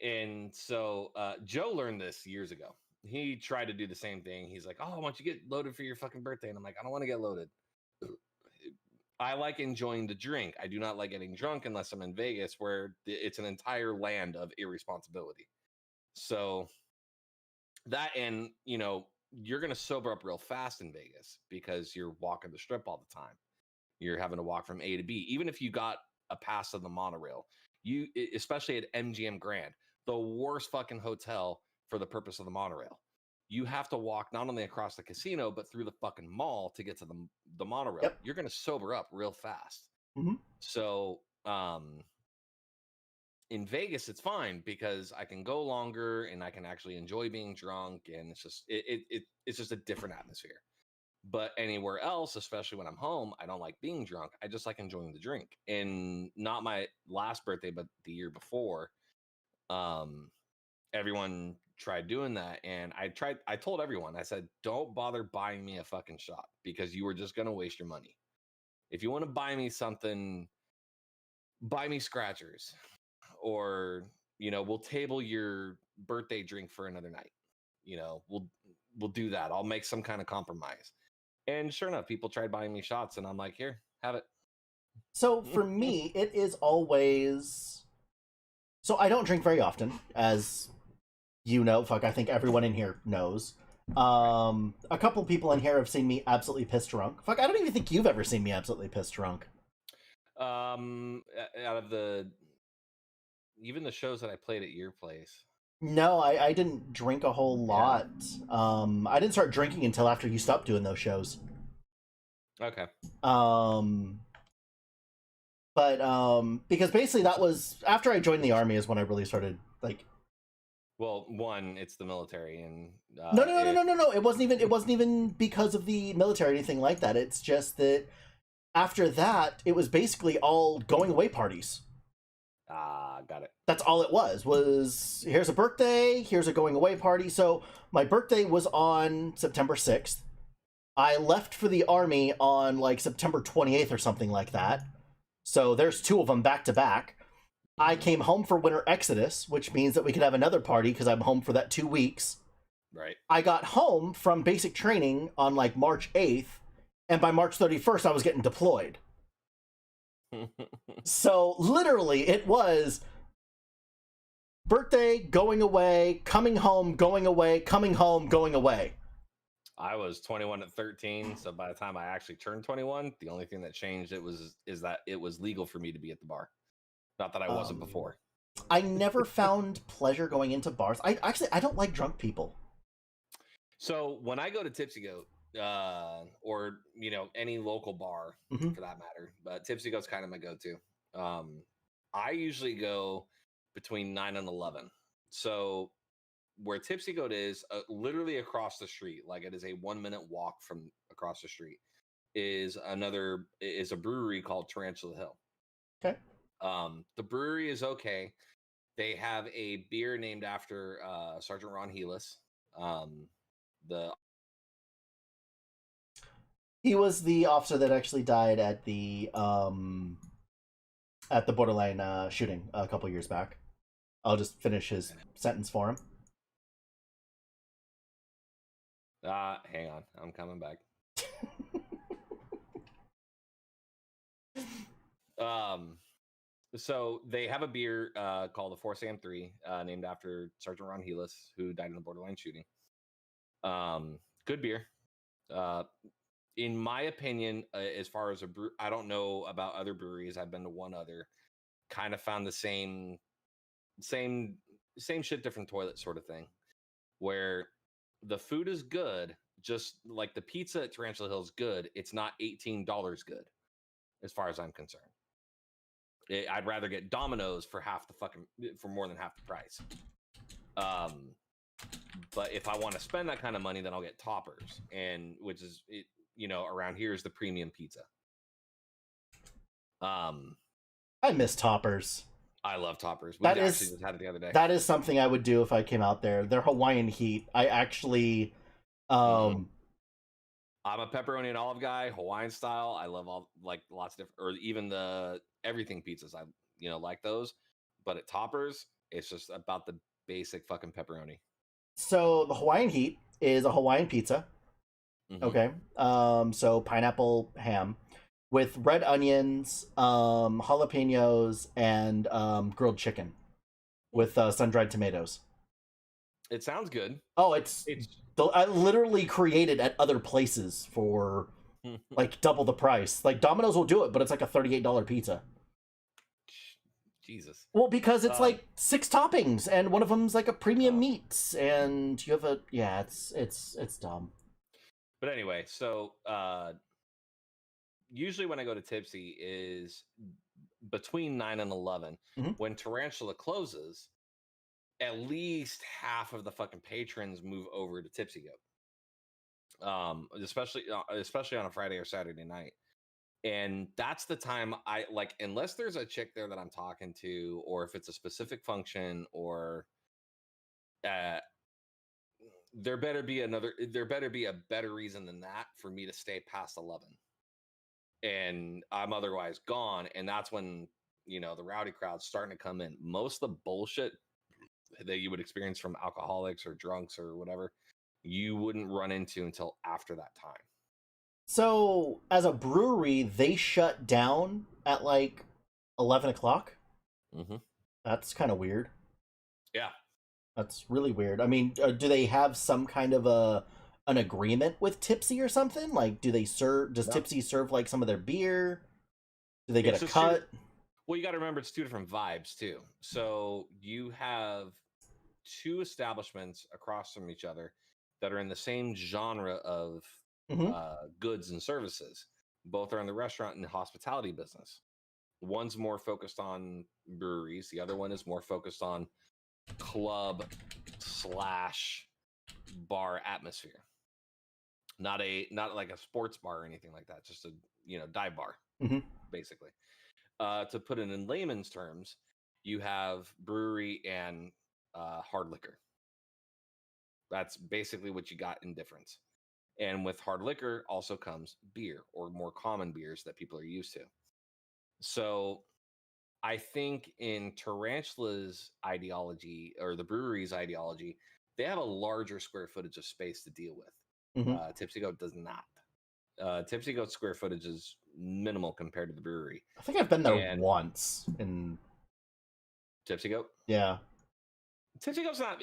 And so Joe learned this years ago. He tried to do the same thing. He's like, oh, why don't you get loaded for your fucking birthday? And I'm like, I don't want to get loaded. I like enjoying the drink. I do not like getting drunk unless I'm in Vegas, where it's an entire land of irresponsibility. So that, and you're going to sober up real fast in Vegas because you're walking the strip all the time. You're having to walk from A to B. Even if you got a pass on the monorail, especially at MGM Grand, the worst fucking hotel for the purpose of the monorail. You have to walk not only across the casino, but through the fucking mall to get to the monorail. Yep. You're going to sober up real fast. Mm-hmm. So in Vegas, it's fine because I can go longer and I can actually enjoy being drunk. And it's just, it's just a different atmosphere. But anywhere else, especially when I'm home, I don't like being drunk. I just like enjoying the drink. And not my last birthday, but the year before, everyone tried doing that. And I told everyone, I said, don't bother buying me a fucking shot because you were just going to waste your money. If you want to buy me something, buy me scratchers, or, we'll table your birthday drink for another night. We'll do that. I'll make some kind of compromise. And sure enough, people tried buying me shots, and I'm like, here, have it. So for me, it is always... So I don't drink very often, as you know. Fuck, I think everyone in here knows. A couple people in here have seen me absolutely pissed drunk. Fuck, I don't even think you've ever seen me absolutely pissed drunk. Out of even the shows that I played at your place. No, I didn't drink a whole lot. Yeah. I didn't start drinking until after you stopped doing those shows. Okay. But because basically that was after I joined the army is when I really started like. Well, one, it's the military, and no. It wasn't even because of the military or anything like that. It's just that after that, it was basically all going away parties. Got it. That's all it was here's a birthday, here's a going away party. So my birthday was on September 6th. I left for the army on like September 28th or something like that. So there's two of them back to back. I came home for Winter Exodus, which means that we could have another party because I'm home for that 2 weeks. Right. I got home from basic training on like March 8th, and by March 31st I was getting deployed. So literally it was birthday, going away, coming home, going away, coming home, going away. I was 21 at 13, so by the time I actually turned 21, the only thing that changed is that it was legal for me to be at the bar. Not that I wasn't before. I never found pleasure going into bars. I don't like drunk people. So when I go to Tipsy Goat, or any local bar for that matter, but Tipsy Goat's kind of my go-to. I usually go between 9 and 11. So where Tipsy Goat is, literally across the street, like it is a 1-minute walk from across the street, is a brewery called Tarantula Hill. Okay. The brewery is okay. They have a beer named after Sergeant Ron Helis. He was the officer that actually died at the Borderline shooting a couple years back. I'll just finish his sentence for him. Hang on, I'm coming back. So they have a beer called the 4 Sam 3, named after Sergeant Ron Helis, who died in a borderline shooting. Good beer. In my opinion, as far as I don't know about other breweries. I've been to one other. Kind of found the same shit, different toilet sort of thing, where the food is good, just like the pizza at Tarantula Hill is good. It's not $18 good, as far as I'm concerned. I'd rather get Domino's for more than half the price. But if I want to spend that kind of money, then I'll get Toppers, and which is around here is the premium pizza. I miss Toppers. I love Toppers. We actually just had it the other day. That is something I would do if I came out there. Their Hawaiian Heat. I actually I'm a pepperoni and olive guy, Hawaiian style. I love lots of different, or even the everything pizzas. I like those, but at Toppers, it's just about the basic fucking pepperoni. So the Hawaiian Heat is a Hawaiian pizza. Mm-hmm. Okay. So pineapple ham with red onions, jalapenos, and grilled chicken with sun-dried tomatoes. It sounds good. Oh, it's I literally created at other places for like double the price. Like Domino's will do it, but it's like a $38 pizza. Jesus. Well, because it's like 6 toppings, and one of them's like a premium meat, and you have it's dumb. But anyway, so usually when I go to Tipsy is between 9 and 11. Mm-hmm. When Tarantula closes, at least half of the fucking patrons move over to Tipsy Goat. Especially on a Friday or Saturday night. And that's the time I like, unless there's a chick there that I'm talking to, or if it's a specific function, or there better be a better reason than that for me to stay past 11. And I'm otherwise gone. And that's when, the rowdy crowd's starting to come in. Most of the bullshit that you would experience from alcoholics or drunks or whatever, you wouldn't run into until after that time. So, as a brewery, they shut down at like 11 o'clock? Mm-hmm. That's kind of weird. Yeah. That's really weird. I mean, do they have some kind of an agreement with Tipsy or something? Like, does Tipsy serve like some of their beer? Do they get a cut? Well, you got to remember, it's 2 different vibes too. So you have 2 establishments across from each other that are in the same genre of goods and services. Both are in the restaurant and hospitality business. One's more focused on breweries. The other one is more focused on club / bar atmosphere. Not like a sports bar or anything like that. Just a dive bar, basically. To put it in layman's terms, you have brewery and hard liquor. That's basically what you got in difference. And with hard liquor also comes beer, or more common beers that people are used to. So I think in Tarantula's ideology, or the brewery's ideology, they have a larger square footage of space to deal with. Mm-hmm. Tipsy Goat does not. Tipsy Goat's square footage is minimal compared to the brewery. I think I've been there once in Tipsy Goat. Yeah. Tipsy Goat's not.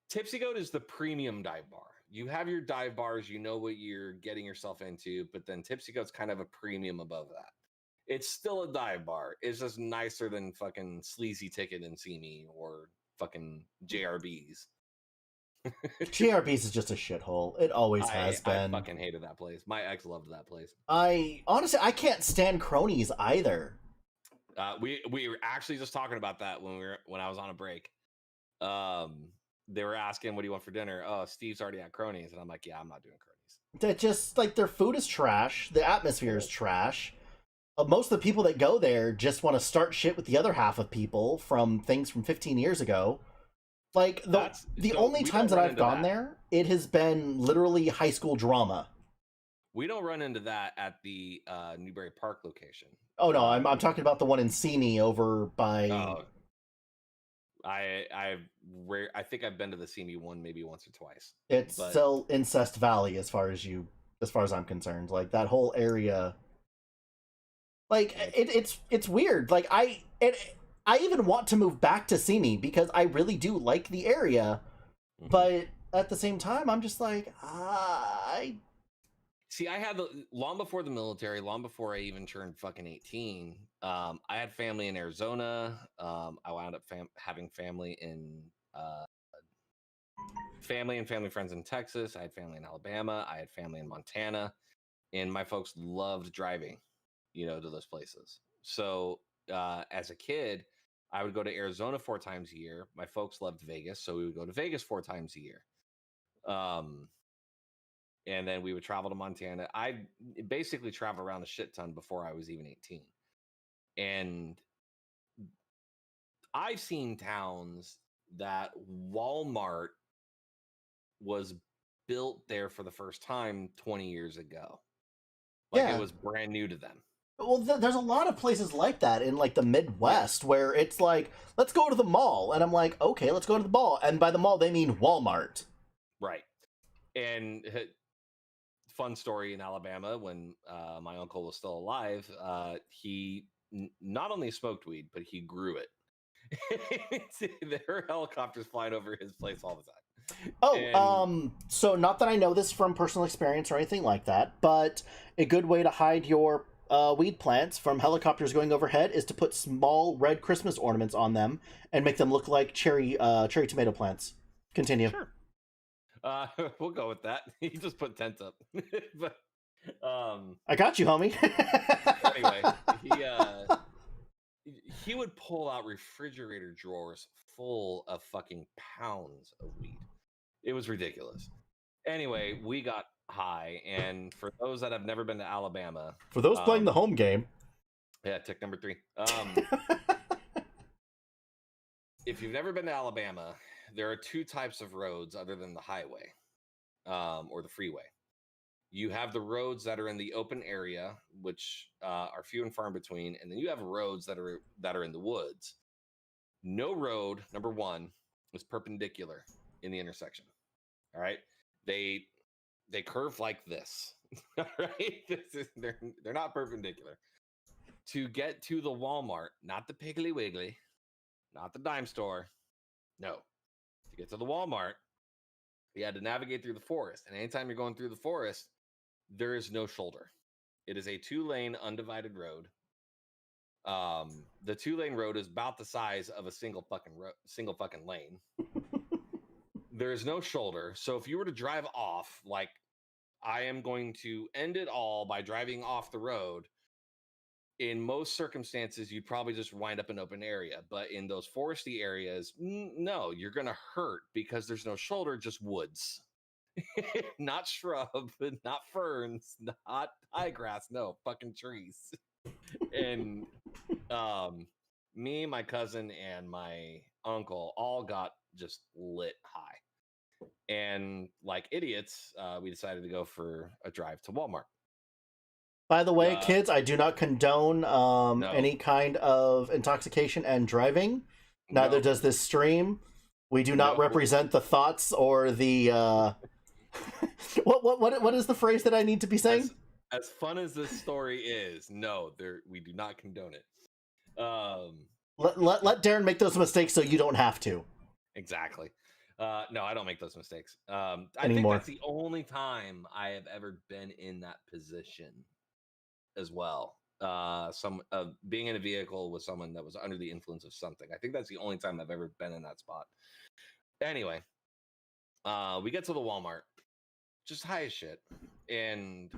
Tipsy Goat is the premium dive bar. You have your dive bars, you know what you're getting yourself into, but then Tipsy Goat's kind of a premium above that. It's still a dive bar. It's just nicer than fucking Sleazy Ticket and See Me, or fucking JRB's. JRB's is just a shithole. It always has been. I fucking hated that place. My ex loved that place. I can't stand Cronies either. We were actually just talking about that when I was on a break. They were asking, what do you want for dinner? Oh, Steve's already at Cronies. And I'm like, yeah, I'm not doing Cronies. That just, like, their food is trash. The atmosphere is trash. Most of the people that go there just want to start shit with the other half of people from things from 15 years ago. Like, the only times that I've gone there, it has been literally high school drama. We don't run into that at the Newbury Park location. Oh, no, I'm talking about the one in Simi over by... Oh. I think I've been to the Simi one maybe once or twice. It's still Incest Valley as far as I'm concerned. Like, that whole area Like it's weird. Like I even want to move back to Simi because I really do like the area, but at the same time, I'm just like I. See, I had long before the military, long before I even turned fucking 18. I had family in Arizona. I wound up having family in family and family friends in Texas. I had family in Alabama. I had family in Montana, and my folks loved driving, to those places. So as a kid, I would go to Arizona 4 times a year. My folks loved Vegas, so we would go to Vegas 4 times a year. And then we would travel to Montana. I basically traveled around a shit ton before I was even 18. And I've seen towns that Walmart was built there for the first time 20 years ago. Like it was brand new to them. Well, there's a lot of places like that in like the Midwest where it's like, let's go to the mall. And I'm like, okay, let's go to the mall. And by the mall, they mean Walmart. Right. And fun story in Alabama when my uncle was still alive, he not only smoked weed, but he grew it. There are helicopters flying over his place all the time. Oh, so not that I know this from personal experience or anything like that, but a good way to hide your weed plants from helicopters going overhead is to put small red Christmas ornaments on them and make them look like cherry tomato plants. Continue. Sure. We'll go with that. He just put tents up. But I got you, homie. Anyway, he would pull out refrigerator drawers full of fucking pounds of weed. It was ridiculous. Anyway, we got high, and for those that have never been to Alabama, for those playing the home game, tick number 3. If you've never been to Alabama, there are 2 types of roads other than the highway or the freeway. You have the roads that are in the open area, which are few and far in between, and then you have roads that are in the woods. No road, number 1, is perpendicular in the intersection. All right, they curve like this. All right, they're not perpendicular. To get to the Walmart, not the Piggly Wiggly, not the dime store, no. To get to the Walmart, you had to navigate through the forest. And anytime you're going through the forest, there is no shoulder. It is a 2-lane undivided road. The 2-lane road is about the size of a single fucking lane. There is no shoulder. So if you were to drive off, like I am going to end it all by driving off the road, in most circumstances, you'd probably just wind up in open area. But in those foresty areas, no, you're going to hurt because there's no shoulder, just woods. Not shrub, not ferns, not high grass, no, fucking trees. And me, my cousin, and my uncle all got just lit high. And like idiots, we decided to go for a drive to Walmart. By the way, kids, I do not condone any kind of intoxication and driving. Neither does this stream. We do not represent the thoughts or the what is the phrase that I need to be saying? As fun as this story is, no, we do not condone it. Let Darren make those mistakes so you don't have to. Exactly. No, I don't make those mistakes. I Anymore. think that's the only time I have ever been in that position as well. Being in a vehicle with someone that was under the influence of something. I think that's the only time I've ever been in that spot. Anyway, we get to the Walmart, just high as shit. And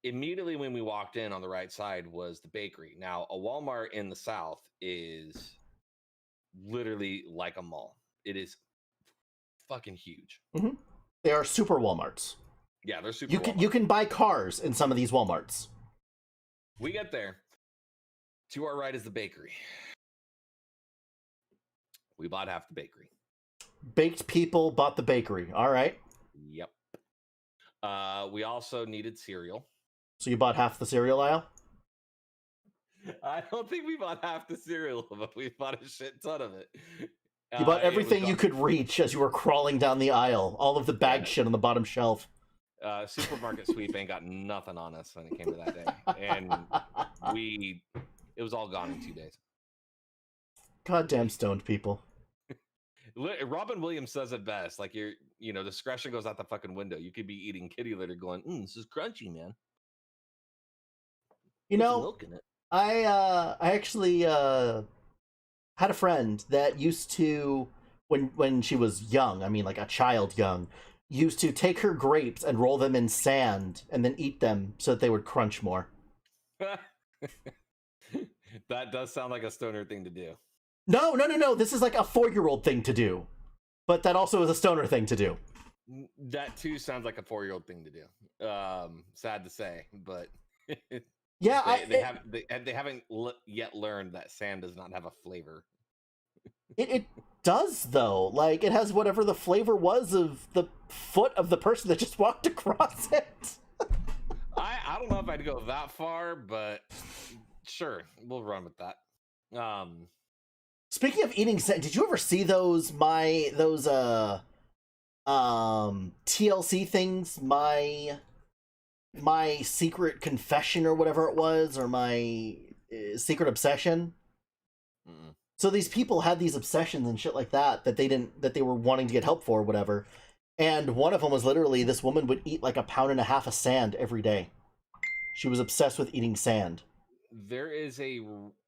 immediately when we walked in, on the right side was the bakery. Now, a Walmart in the South is literally like a mall. It is fucking huge. Mm-hmm. They are super Walmarts. Yeah, they're super. You can buy cars in some of these Walmarts. We get there. To our right is the bakery. We bought half the bakery. Baked people bought the bakery. All right. Yep. We also needed cereal. So you bought half the cereal aisle? I don't think we bought half the cereal, but we bought a shit ton of it. You bought everything you could reach as you were crawling down the aisle. All of the bag shit on the bottom shelf. Supermarket sweep ain't got nothing on us when it came to that day. And It was all gone in 2 days. Goddamn stoned people. Robin Williams says it best. Like discretion goes out the fucking window. You could be eating kitty litter, going, "This is crunchy, man." You Put some know, milk in it. I actually had a friend that used to, when she was young, I mean like a child young, used to take her grapes and roll them in sand and then eat them so that they would crunch more. That does sound like a stoner thing to do. No. This is like a 4-year-old thing to do, but that also is a stoner thing to do. That too sounds like a 4-year-old thing to do. Sad to say, but Yeah, they haven't yet learned that sand does not have a flavor. it does though. Like it has whatever the flavor was of the foot of the person that just walked across it. I don't know if I'd go that far, but sure, we'll run with that. Speaking of eating sand, did you ever see those TLC things? My secret confession or whatever it was, or my secret obsession. Mm-mm. So these people had these obsessions and shit like that that they were wanting to get help for or whatever. And one of them was literally this woman would eat like 1.5 pounds of sand every day. She was obsessed with eating sand. There is a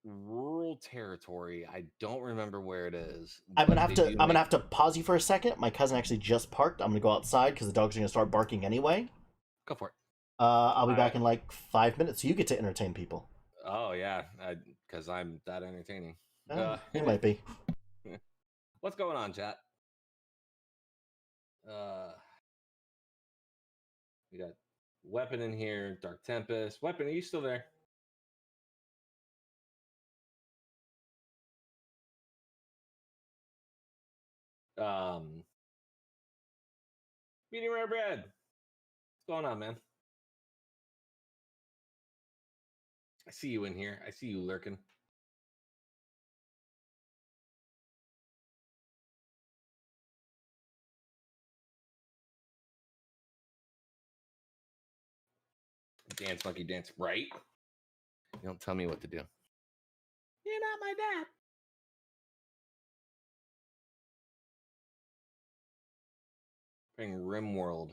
rural territory. I don't remember where it is. I'm but gonna have to pause you for a second. My cousin actually just parked. I'm gonna go outside because the dogs are gonna start barking anyway. Go for it. I'll be back in like 5 minutes, so you get to entertain people. Oh yeah, because I'm that entertaining. You might be. What's going on, chat? We got Weapon in here, Dark Tempest. Weapon, are you still there? Medium rare bread. What's going on, man? I see you in here. I see you lurking. Dance, monkey, dance. Right? You don't tell me what to do. You're not my dad. Playing RimWorld.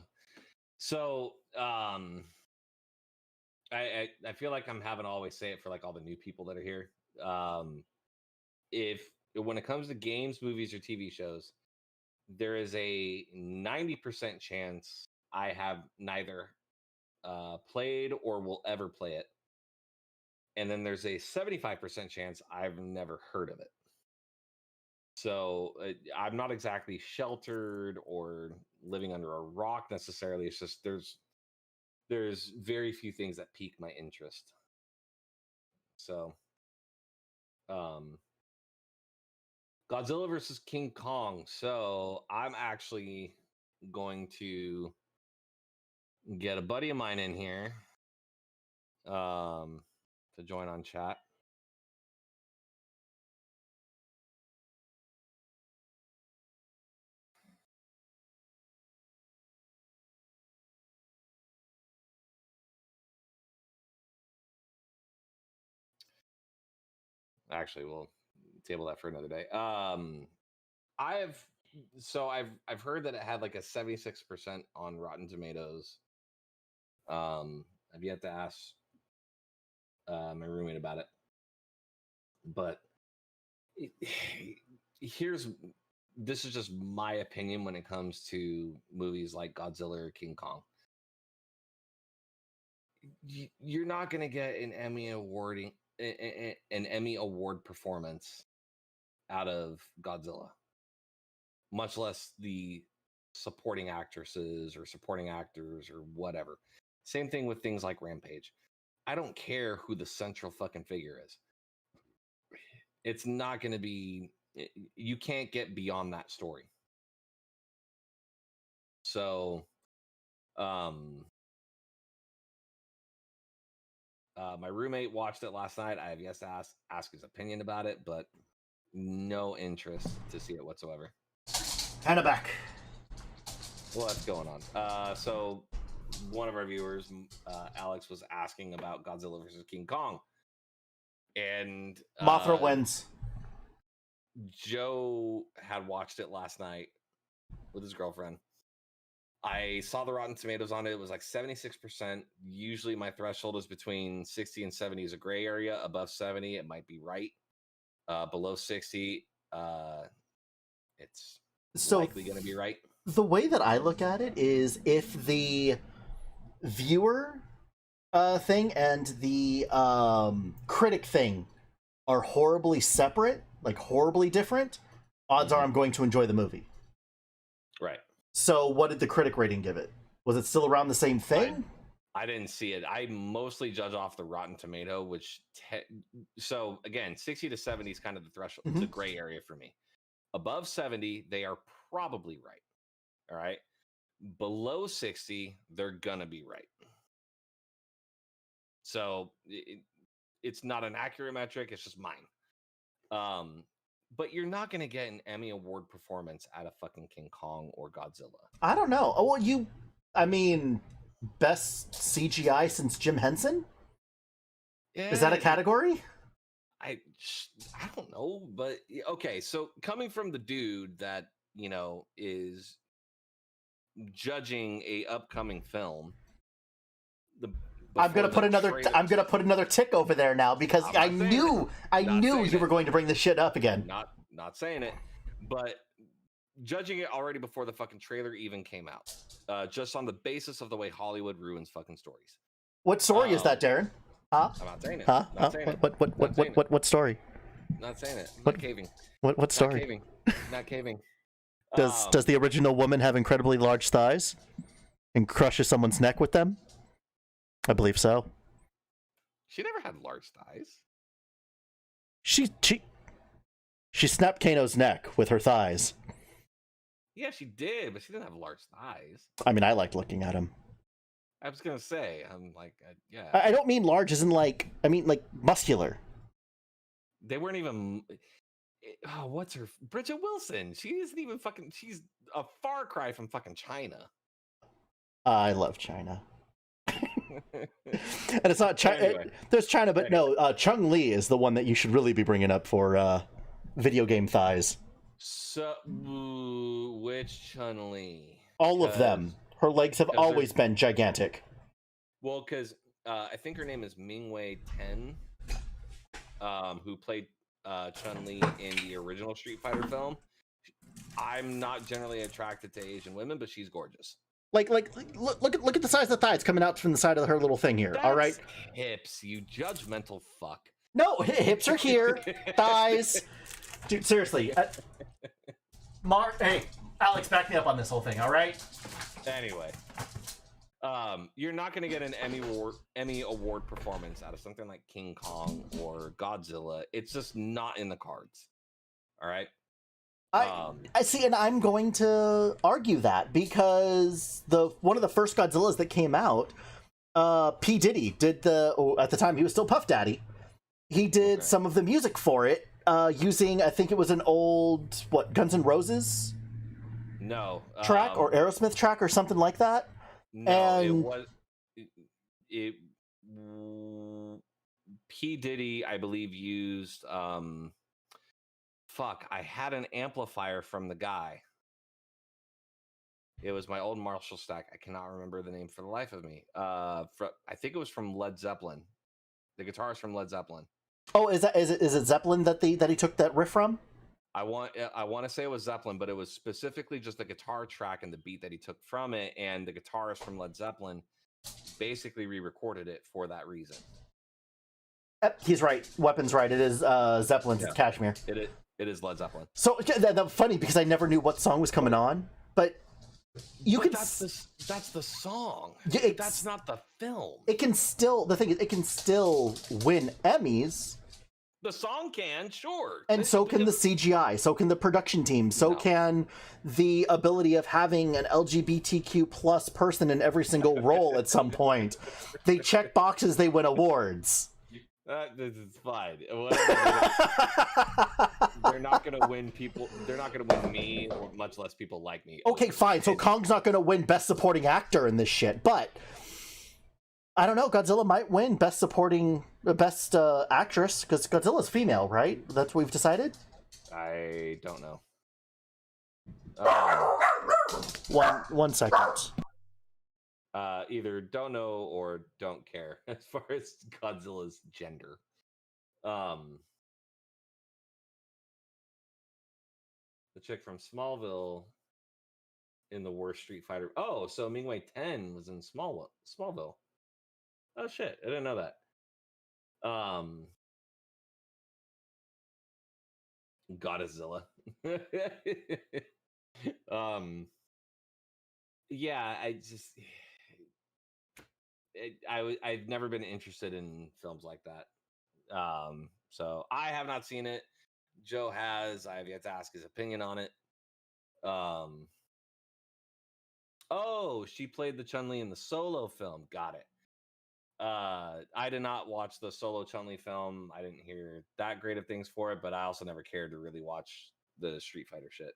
So, I feel like I'm having to always say it for like all the new people that are here. If when it comes to games, movies, or TV shows, there is a 90% chance I have neither played or will ever play it. And then there's a 75% chance I've never heard of it. So I'm not exactly sheltered or living under a rock necessarily. It's just there's very few things that pique my interest. So, Godzilla versus King Kong. So I'm actually going to get a buddy of mine in here to join on chat. Actually, we'll table that for another day. I've heard that it had like a 76% on Rotten Tomatoes. I've yet to ask my roommate about it, but this is just my opinion when it comes to movies like Godzilla or King Kong. You're not going to get an Emmy Award performance out of Godzilla, much less the supporting actresses or supporting actors or whatever. Same thing with things like Rampage. I don't care who the central fucking figure is. It's not going to be, you can't get beyond that story. So, my roommate watched it last night. I have yet to ask his opinion about it, but no interest to see it whatsoever. Kind of back. Well, what's going on? So one of our viewers, Alex, was asking about Godzilla versus King Kong. And Mothra wins. Joe had watched it last night with his girlfriend. I saw the Rotten Tomatoes on it. It was like 76%. Usually my threshold is between 60 and 70 is a gray area. Above 70, it might be right. Below 60, it's likely going to be right. The way that I look at it is if the viewer thing and the critic thing are horribly separate, like horribly different, odds are I'm going to enjoy the movie. Right. So what did the critic rating give it? Was it still around the same thing? I didn't see it. I mostly judge off the Rotten Tomato, which so again, 60 to 70 is kind of the threshold, the gray area for me. Above 70, they are probably right. All right. Below 60, they're gonna be right. So it's not an accurate metric. It's just mine. But you're not going to get an Emmy Award performance out of fucking King Kong or Godzilla. I don't know. Oh, well, I mean, best CGI since Jim Henson? Yeah, is that a category? I don't know, but okay. So coming from the dude that, you know, is judging a upcoming film, I'm gonna put another tick over there now because I knew you were going to bring this shit up again. Not saying it, but judging it already before the fucking trailer even came out, just on the basis of the way Hollywood ruins fucking stories. What story is that, Darren? Huh? I'm not saying it. Huh? Not saying it. What story? Not saying it. What? Not caving. What story? Not caving. Not caving. Does the original woman have incredibly large thighs and crushes someone's neck with them? I believe so. She never had large thighs. She snapped Kano's neck with her thighs. Yeah, she did, but she didn't have large thighs. I mean, I liked looking at him. I was gonna say, I'm like, yeah. I don't mean large as in like, I mean like muscular. They weren't even. Oh, what's her? Bridget Wilson. She isn't even fucking. She's a far cry from fucking China. I love China. And it's not China. Anyway. There's China, but no. Chung Li is the one that you should really be bringing up for video game thighs. So, which Chun Li? All of them. Her legs have always been gigantic. Well, because I think her name is Mingwei Ten, who played Chun Li in the original Street Fighter film. I'm not generally attracted to Asian women, but she's gorgeous. Like look at the size of the thighs coming out from the side of her little thing here. That's all right, hips, you judgmental fuck. No, hips are here, thighs. Dude, seriously. Hey, Alex, back me up on this whole thing. All right. Anyway, you're not going to get an Emmy award performance out of something like King Kong or Godzilla. It's just not in the cards. All right. I see, and I'm going to argue that because one of the first Godzillas that came out, P. Diddy did at the time he was still Puff Daddy. He did some of the music for it using, I think it was an old Guns N' Roses track or Aerosmith track or something like that. No, and P. Diddy, I believe, used I had an amplifier from the guy. It was my old Marshall stack. I cannot remember the name for the life of me. I think it was from Led Zeppelin. The guitarist from Led Zeppelin. Oh, is it Zeppelin that he took that riff from? I want to say it was Zeppelin, but it was specifically just the guitar track and the beat that he took from it, and the guitarist from Led Zeppelin basically re-recorded it for that reason. He's right. Weapon's right. It is Zeppelin's. It's Kashmir. It is Led Zeppelin. So that's funny because I never knew what song was coming on, but that's the song. That's not the film. It can still win Emmys. The song can, sure. And so can the CGI, so can the production team, so can the ability of having an LGBTQ plus person in every single role at some point. They check boxes, they win awards. This is fine. They're not going to win people. They're not going to win me, or much less people like me. Okay, fine. So Kong's not going to win Best Supporting Actor in this shit, but I don't know. Godzilla might win best supporting, best actress because Godzilla's female, right? That's what we've decided. I don't know. One second. Either don't know or don't care as far as Godzilla's gender. The chick from Smallville in the worst Street Fighter. Oh, so Mingwei 10 was in Smallville. Oh shit, I didn't know that. Godzilla. Yeah, I've never been interested in films like that. So I have not seen it. Joe has. I have yet to ask his opinion on it. Oh, she played the Chun-Li in the Solo film. Got it. I did not watch the Solo Chun-Li film. I didn't hear that great of things for it, but I also never cared to really watch the Street Fighter shit.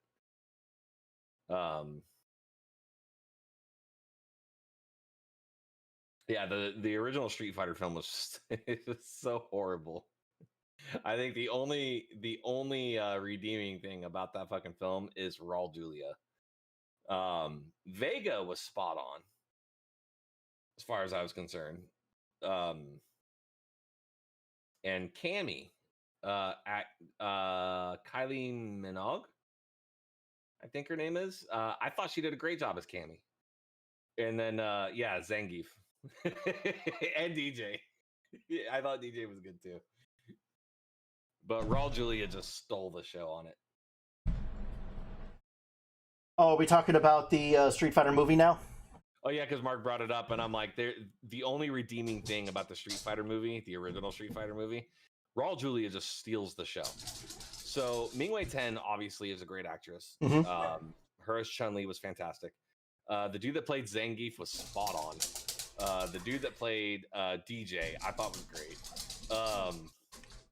Yeah, the original Street Fighter film was just, it was so horrible. I think the only redeeming thing about that fucking film is Raul Julia. Vega was spot on as far as I was concerned. And Cammy, Kylie Minogue, I think her name is. I thought she did a great job as Cammy. And then yeah, Zangief and DJ. I thought DJ was good too. But Raul Julia just stole the show on it. Oh, are we talking about the Street Fighter movie now? Oh yeah, because Mark brought it up, and I'm like, the only redeeming thing about the Street Fighter movie, the original Street Fighter movie, Raul Julia just steals the show. So Mingwei 10 obviously is a great actress. Mm-hmm. Her as Chun-Li was fantastic. The dude that played Zangief was spot on. The dude that played DJ, I thought was great.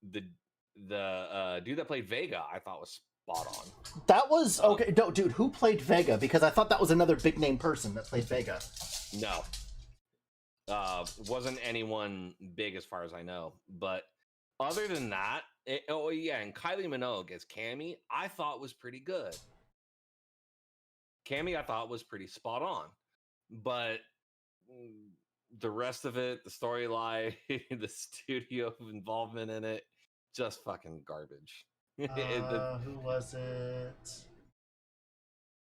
The dude that played Vega, I thought was spot on. That was okay. No, dude, who played Vega? Because I thought that was another big name person that played Vega. No, wasn't anyone big as far as I know. But other than that, oh yeah, and Kylie Minogue as Cammy, I thought was pretty good. Cammy, I thought was pretty spot on, but the rest of it, the storyline, the studio involvement in it, just fucking garbage. Who was it?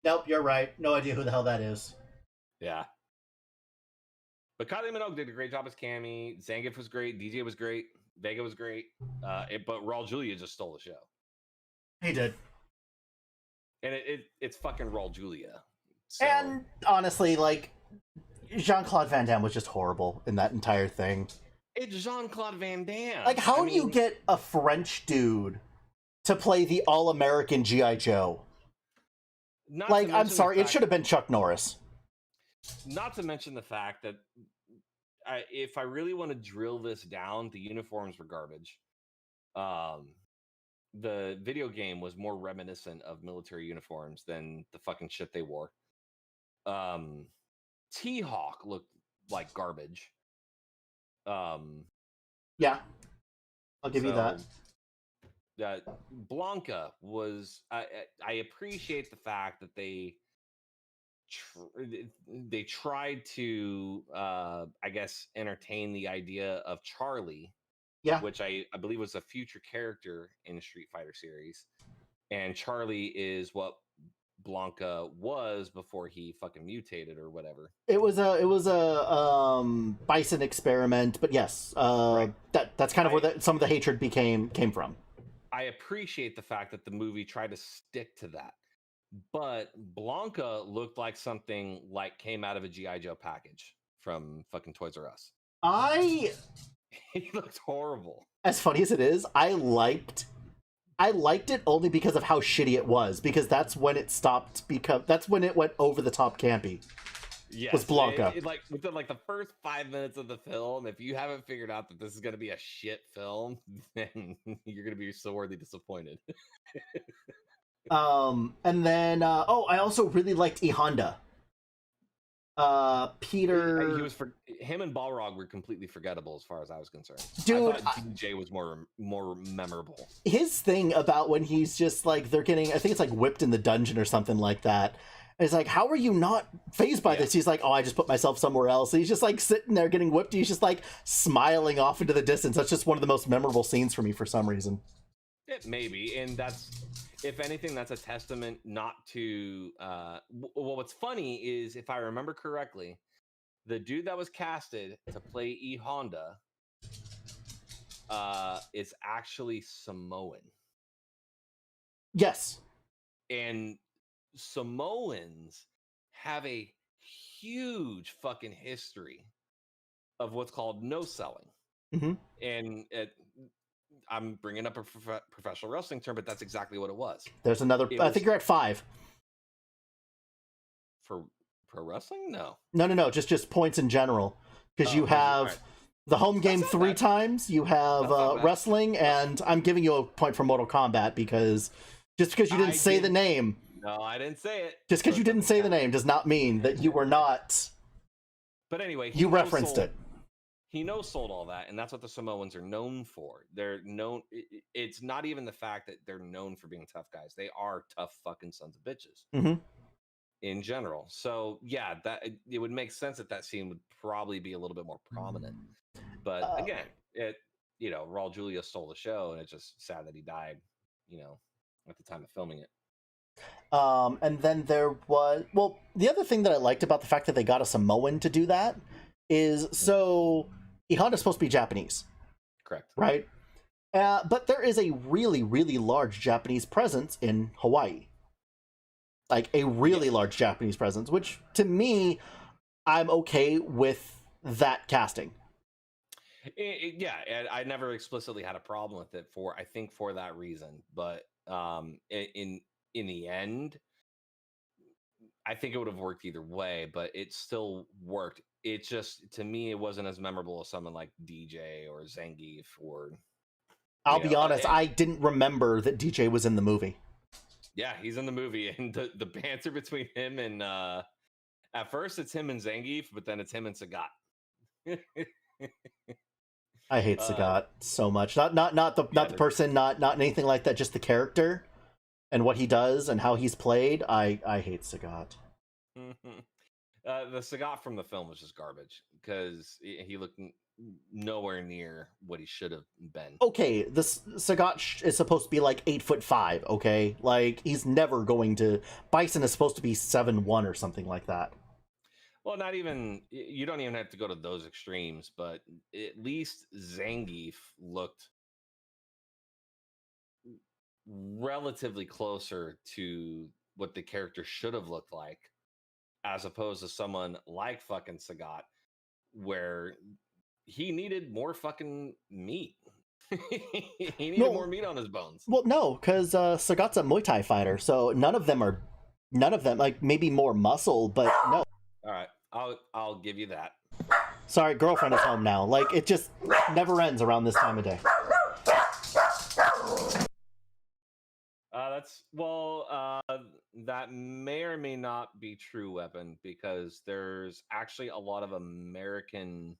Nope, you're right. No idea who the hell that is. Yeah. But Kylie Minogue did a great job as Cammy. Zangief was great. DJ was great. Vega was great. But Raul Julia just stole the show. He did. And it's fucking Raul Julia. So... And honestly, like, Jean-Claude Van Damme was just horrible in that entire thing. It's Jean-Claude Van Damme. Like, how do you get a French dude to play the all-American G.I. Joe? Like, I'm sorry, it should have been Chuck Norris. Not to mention the fact that if I really want to drill this down, the uniforms were garbage. The video game was more reminiscent of military uniforms than the fucking shit they wore. T-Hawk looked like garbage. Yeah, I'll give you that. Blanca was. I appreciate the fact that they tried to, I guess, entertain the idea of Charlie. Yeah, which I believe was a future character in the Street Fighter series, and Charlie is what Blanca was before he fucking mutated or whatever. It was a Bison experiment, but yes, right. That's kind of where some of the hatred came from. I appreciate the fact that the movie tried to stick to that, but Blanca looked like something like came out of a G.I. Joe package from fucking Toys R Us. He looked horrible. As funny as it is, I liked it only because of how shitty it was, because that's when it stopped that's when it went over the top campy. Yes, was Blanca. Like within like the first 5 minutes of the film, if you haven't figured out that this is going to be a shit film, then you're going to be sorely disappointed. And then I also really liked E Honda. Peter. He was for him and Balrog were completely forgettable as far as I was concerned. Dude, I thought DJ was more memorable. His thing about when he's just like they're getting, I think it's like whipped in the dungeon or something like that. And it's like, how are you not phased by this? He's like, oh, I just put myself somewhere else. And he's just like sitting there getting whipped. He's just like smiling off into the distance. That's just one of the most memorable scenes for me for some reason. It may be, and that's, if anything, that's a testament not to. Well, what's funny is, if I remember correctly, the dude that was casted to play E Honda is actually Samoan. Yes. And Samoans have a huge fucking history of what's called no selling. Mm-hmm. And I'm bringing up a professional wrestling term, but that's exactly what it was. There's another, I think you're at 5. For pro wrestling? No. No, just points in general. Because you have right. the home game 3 times, you have wrestling, and I'm giving you a point for Mortal Kombat because just because you didn't say the name. No, I didn't say it. Just because you didn't say the name does not mean that you were not. But anyway, you referenced it. He no-sold all that, and that's what the Samoans are known for. They're known. It's not even the fact that they're known for being tough guys. They are tough fucking sons of bitches. Mm-hmm. In general. So yeah, that it would make sense that scene would probably be a little bit more prominent. But again, Raul Julia stole the show, and it's just sad that he died, at the time of filming it. And then there was, the other thing that I liked about the fact that they got a Samoan to do that is, so E Honda's supposed to be Japanese. Correct. Right? But there is a really, really large Japanese presence in Hawaii. Like a really large Japanese presence, which to me, I'm okay with that casting. Yeah, I never explicitly had a problem with it for that reason. But in the end, I think it would have worked either way, but it still worked. It just, to me, it wasn't as memorable as someone like DJ or Zangief or. I'll be honest, I didn't remember that DJ was in the movie. Yeah, he's in the movie, and the banter between him and at first it's him and Zangief, but then it's him and Sagat. I hate Sagat so much. Not the person, not anything like that. Just the character and what he does and how he's played. I hate Sagat. The Sagat from the film was just garbage because he looked nowhere near what he should have been. Okay, this Sagat is supposed to be like 8'5". Okay, like he's never going to. Bison is supposed to be 7'1" or something like that. Well, not even. You don't even have to go to those extremes, but at least Zangief looked relatively closer to what the character should have looked like, as opposed to someone like fucking Sagat, where he needed more fucking meat. He needed more meat on his bones. Well, no, because Sagat's a Muay Thai fighter, so none of them, like, maybe more muscle, but no. All right, I'll give you that. Sorry, girlfriend is home now. Like, it just never ends around this time of day. That may or may not be true, Weapon, because there's actually a lot of American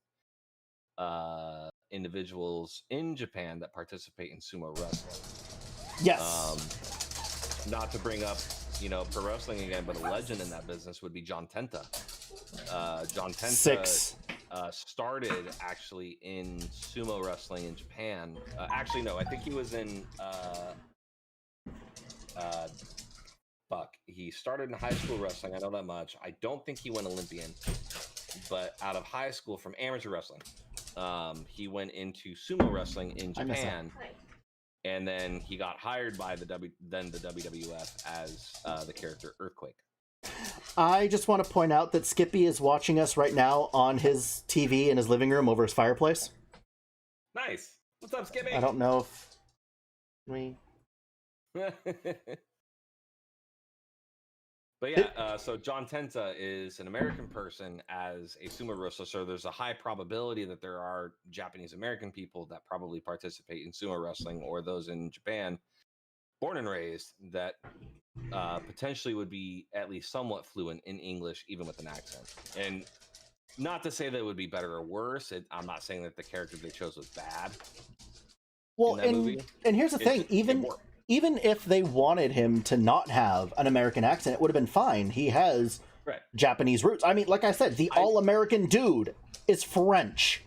individuals in Japan that participate in sumo wrestling. Yes. Not to bring up, pro wrestling again, but a legend in that business would be John Tenta. John Tenta started actually in sumo wrestling in Japan. Actually, no, I think he was in. He started in high school wrestling. I know that much. I don't think he went Olympian, but out of high school from amateur wrestling, he went into sumo wrestling in Japan, and then he got hired by the WWF as the character Earthquake. I just want to point out that Skippy is watching us right now on his TV in his living room over his fireplace. Nice. What's up, Skippy? I don't know if we. But yeah, so John Tenta is an American person as a sumo wrestler, so there's a high probability that there are Japanese American people that probably participate in sumo wrestling, or those in Japan born and raised that potentially would be at least somewhat fluent in English, even with an accent. And not to say that it would be better or worse. I'm not saying that the character they chose was bad. Well, in that movie. And here's the It thing, just- it even worked. even if they wanted him to not have an American accent, it would have been fine. He has Right. Japanese roots. I mean, like I said, the all-American dude is French.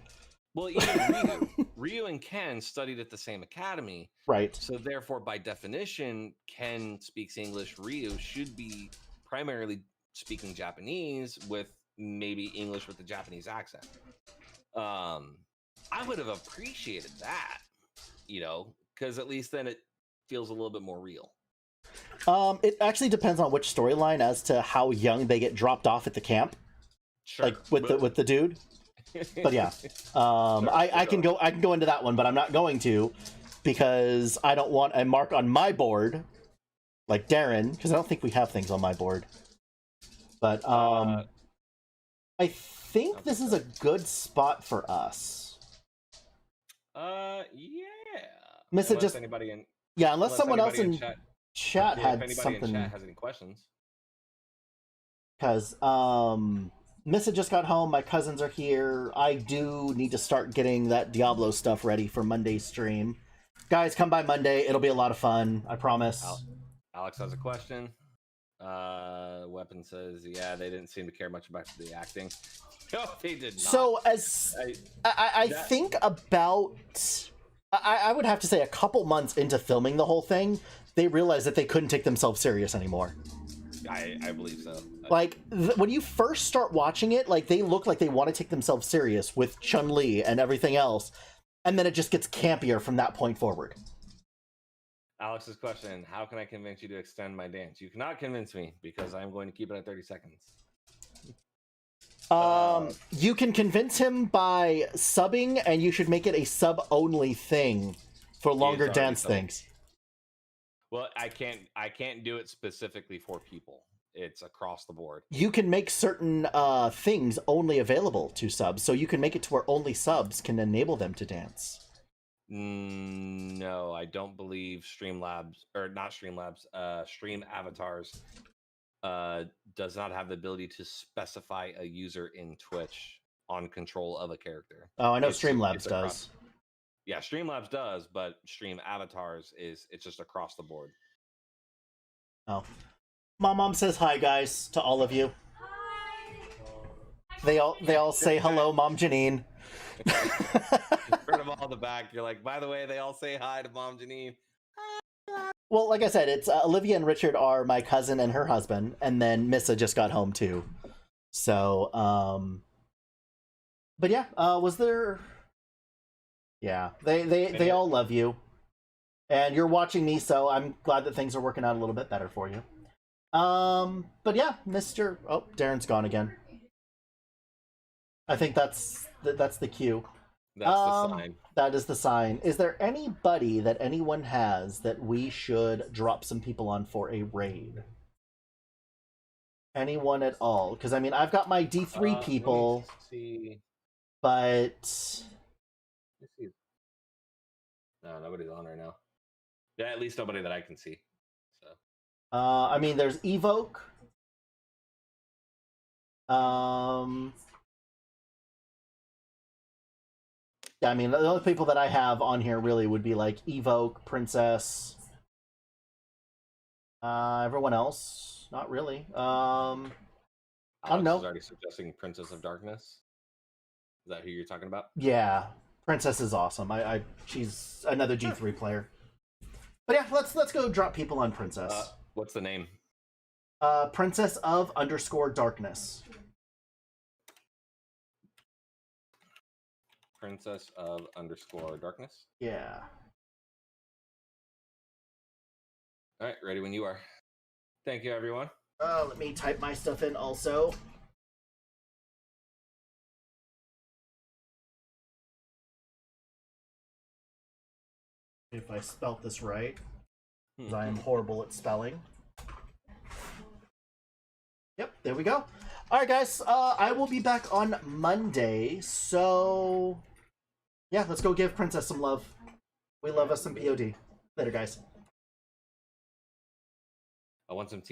Well, even Ryu and Ken studied at the same academy, Right. so therefore, by definition, Ken speaks English. Ryu should be primarily speaking Japanese with maybe English with a Japanese accent. I would have appreciated that, because at least then it feels a little bit more real. It actually depends on which storyline as to how young they get dropped off at the camp, Sure, like with the dude. But yeah, I can go into that one, but I'm not going to because I don't want a mark on my board like Darren, because I don't think we have things on my board. But I think this is a good spot for us. Yeah. Miss it Unless just anybody in unless someone else in chat, chat if had anybody something. in chat has any questions. Because Missa just got home, my cousins are here. I do need to start getting that Diablo stuff ready for Monday's stream. Guys, come by Monday. It'll be a lot of fun. I promise. Alex has a question. Weapon says, yeah, they didn't seem to care much about the acting. No, they did not. So as I think about, I would have to say a couple months into filming the whole thing, they realized that they couldn't take themselves serious anymore. I believe so. Like, when you first start watching it, like, they look like they want to take themselves serious with Chun-Li and everything else, and then it just gets campier from that point forward. Alex's question, how can I convince you to extend my dance? You cannot convince me, because I'm going to keep it at 30 seconds. You can convince him by subbing, and you should make it a sub-only thing for longer already dance subbing. things. Well, I can't do it specifically for people. It's across the board. You can make certain things only available to subs, so you can make it to where only subs can enable them to dance. No, I don't believe Streamlabs, or not Streamlabs, Stream Avatars does not have the ability to specify a user in Twitch on control of a character. Oh, I know It's Streamlabs across- does. Yeah, Streamlabs does, but Stream Avatars it's just across the board. Oh. My mom says hi, guys, to all of you. They all say hello, Mom Janine. Heard them all in the back. You're like, by the way, they all say hi to Mom Janine. Well, like I said, it's Olivia and Richard are my cousin and her husband, and then Missa just got home too. So, but yeah, was there? Yeah, they all love you, and you're watching me, so I'm glad that things are working out a little bit better for you. But yeah, Mr. Oh, Darren's gone again. I think that's the cue. That's the sign. That is the sign. Is there anybody that anyone has that we should drop some people on for a raid? Anyone at all? Because I mean, I've got my D3 people, See. but Let's see. No, nobody's on right now. Yeah, at least nobody that I can see. So I mean, there's Evoke. Yeah, I mean, the only people that I have on here really would be like Evoke, Princess. Everyone else, not really. I don't know. Alex is already suggesting Princess of Darkness. Is that who you're talking about? Yeah, Princess is awesome. She's another G3 player. But yeah, let's go drop people on Princess. What's the name? Princess of _Darkness. Princess of _Darkness. Yeah. All right, ready when you are. Thank you, everyone. Let me type my stuff in also. If I spelt this right, because I am horrible at spelling. Yep, there we go. All right, guys. I will be back on Monday, so yeah, let's go give Princess some love. We love us some POD. Later, guys. I want some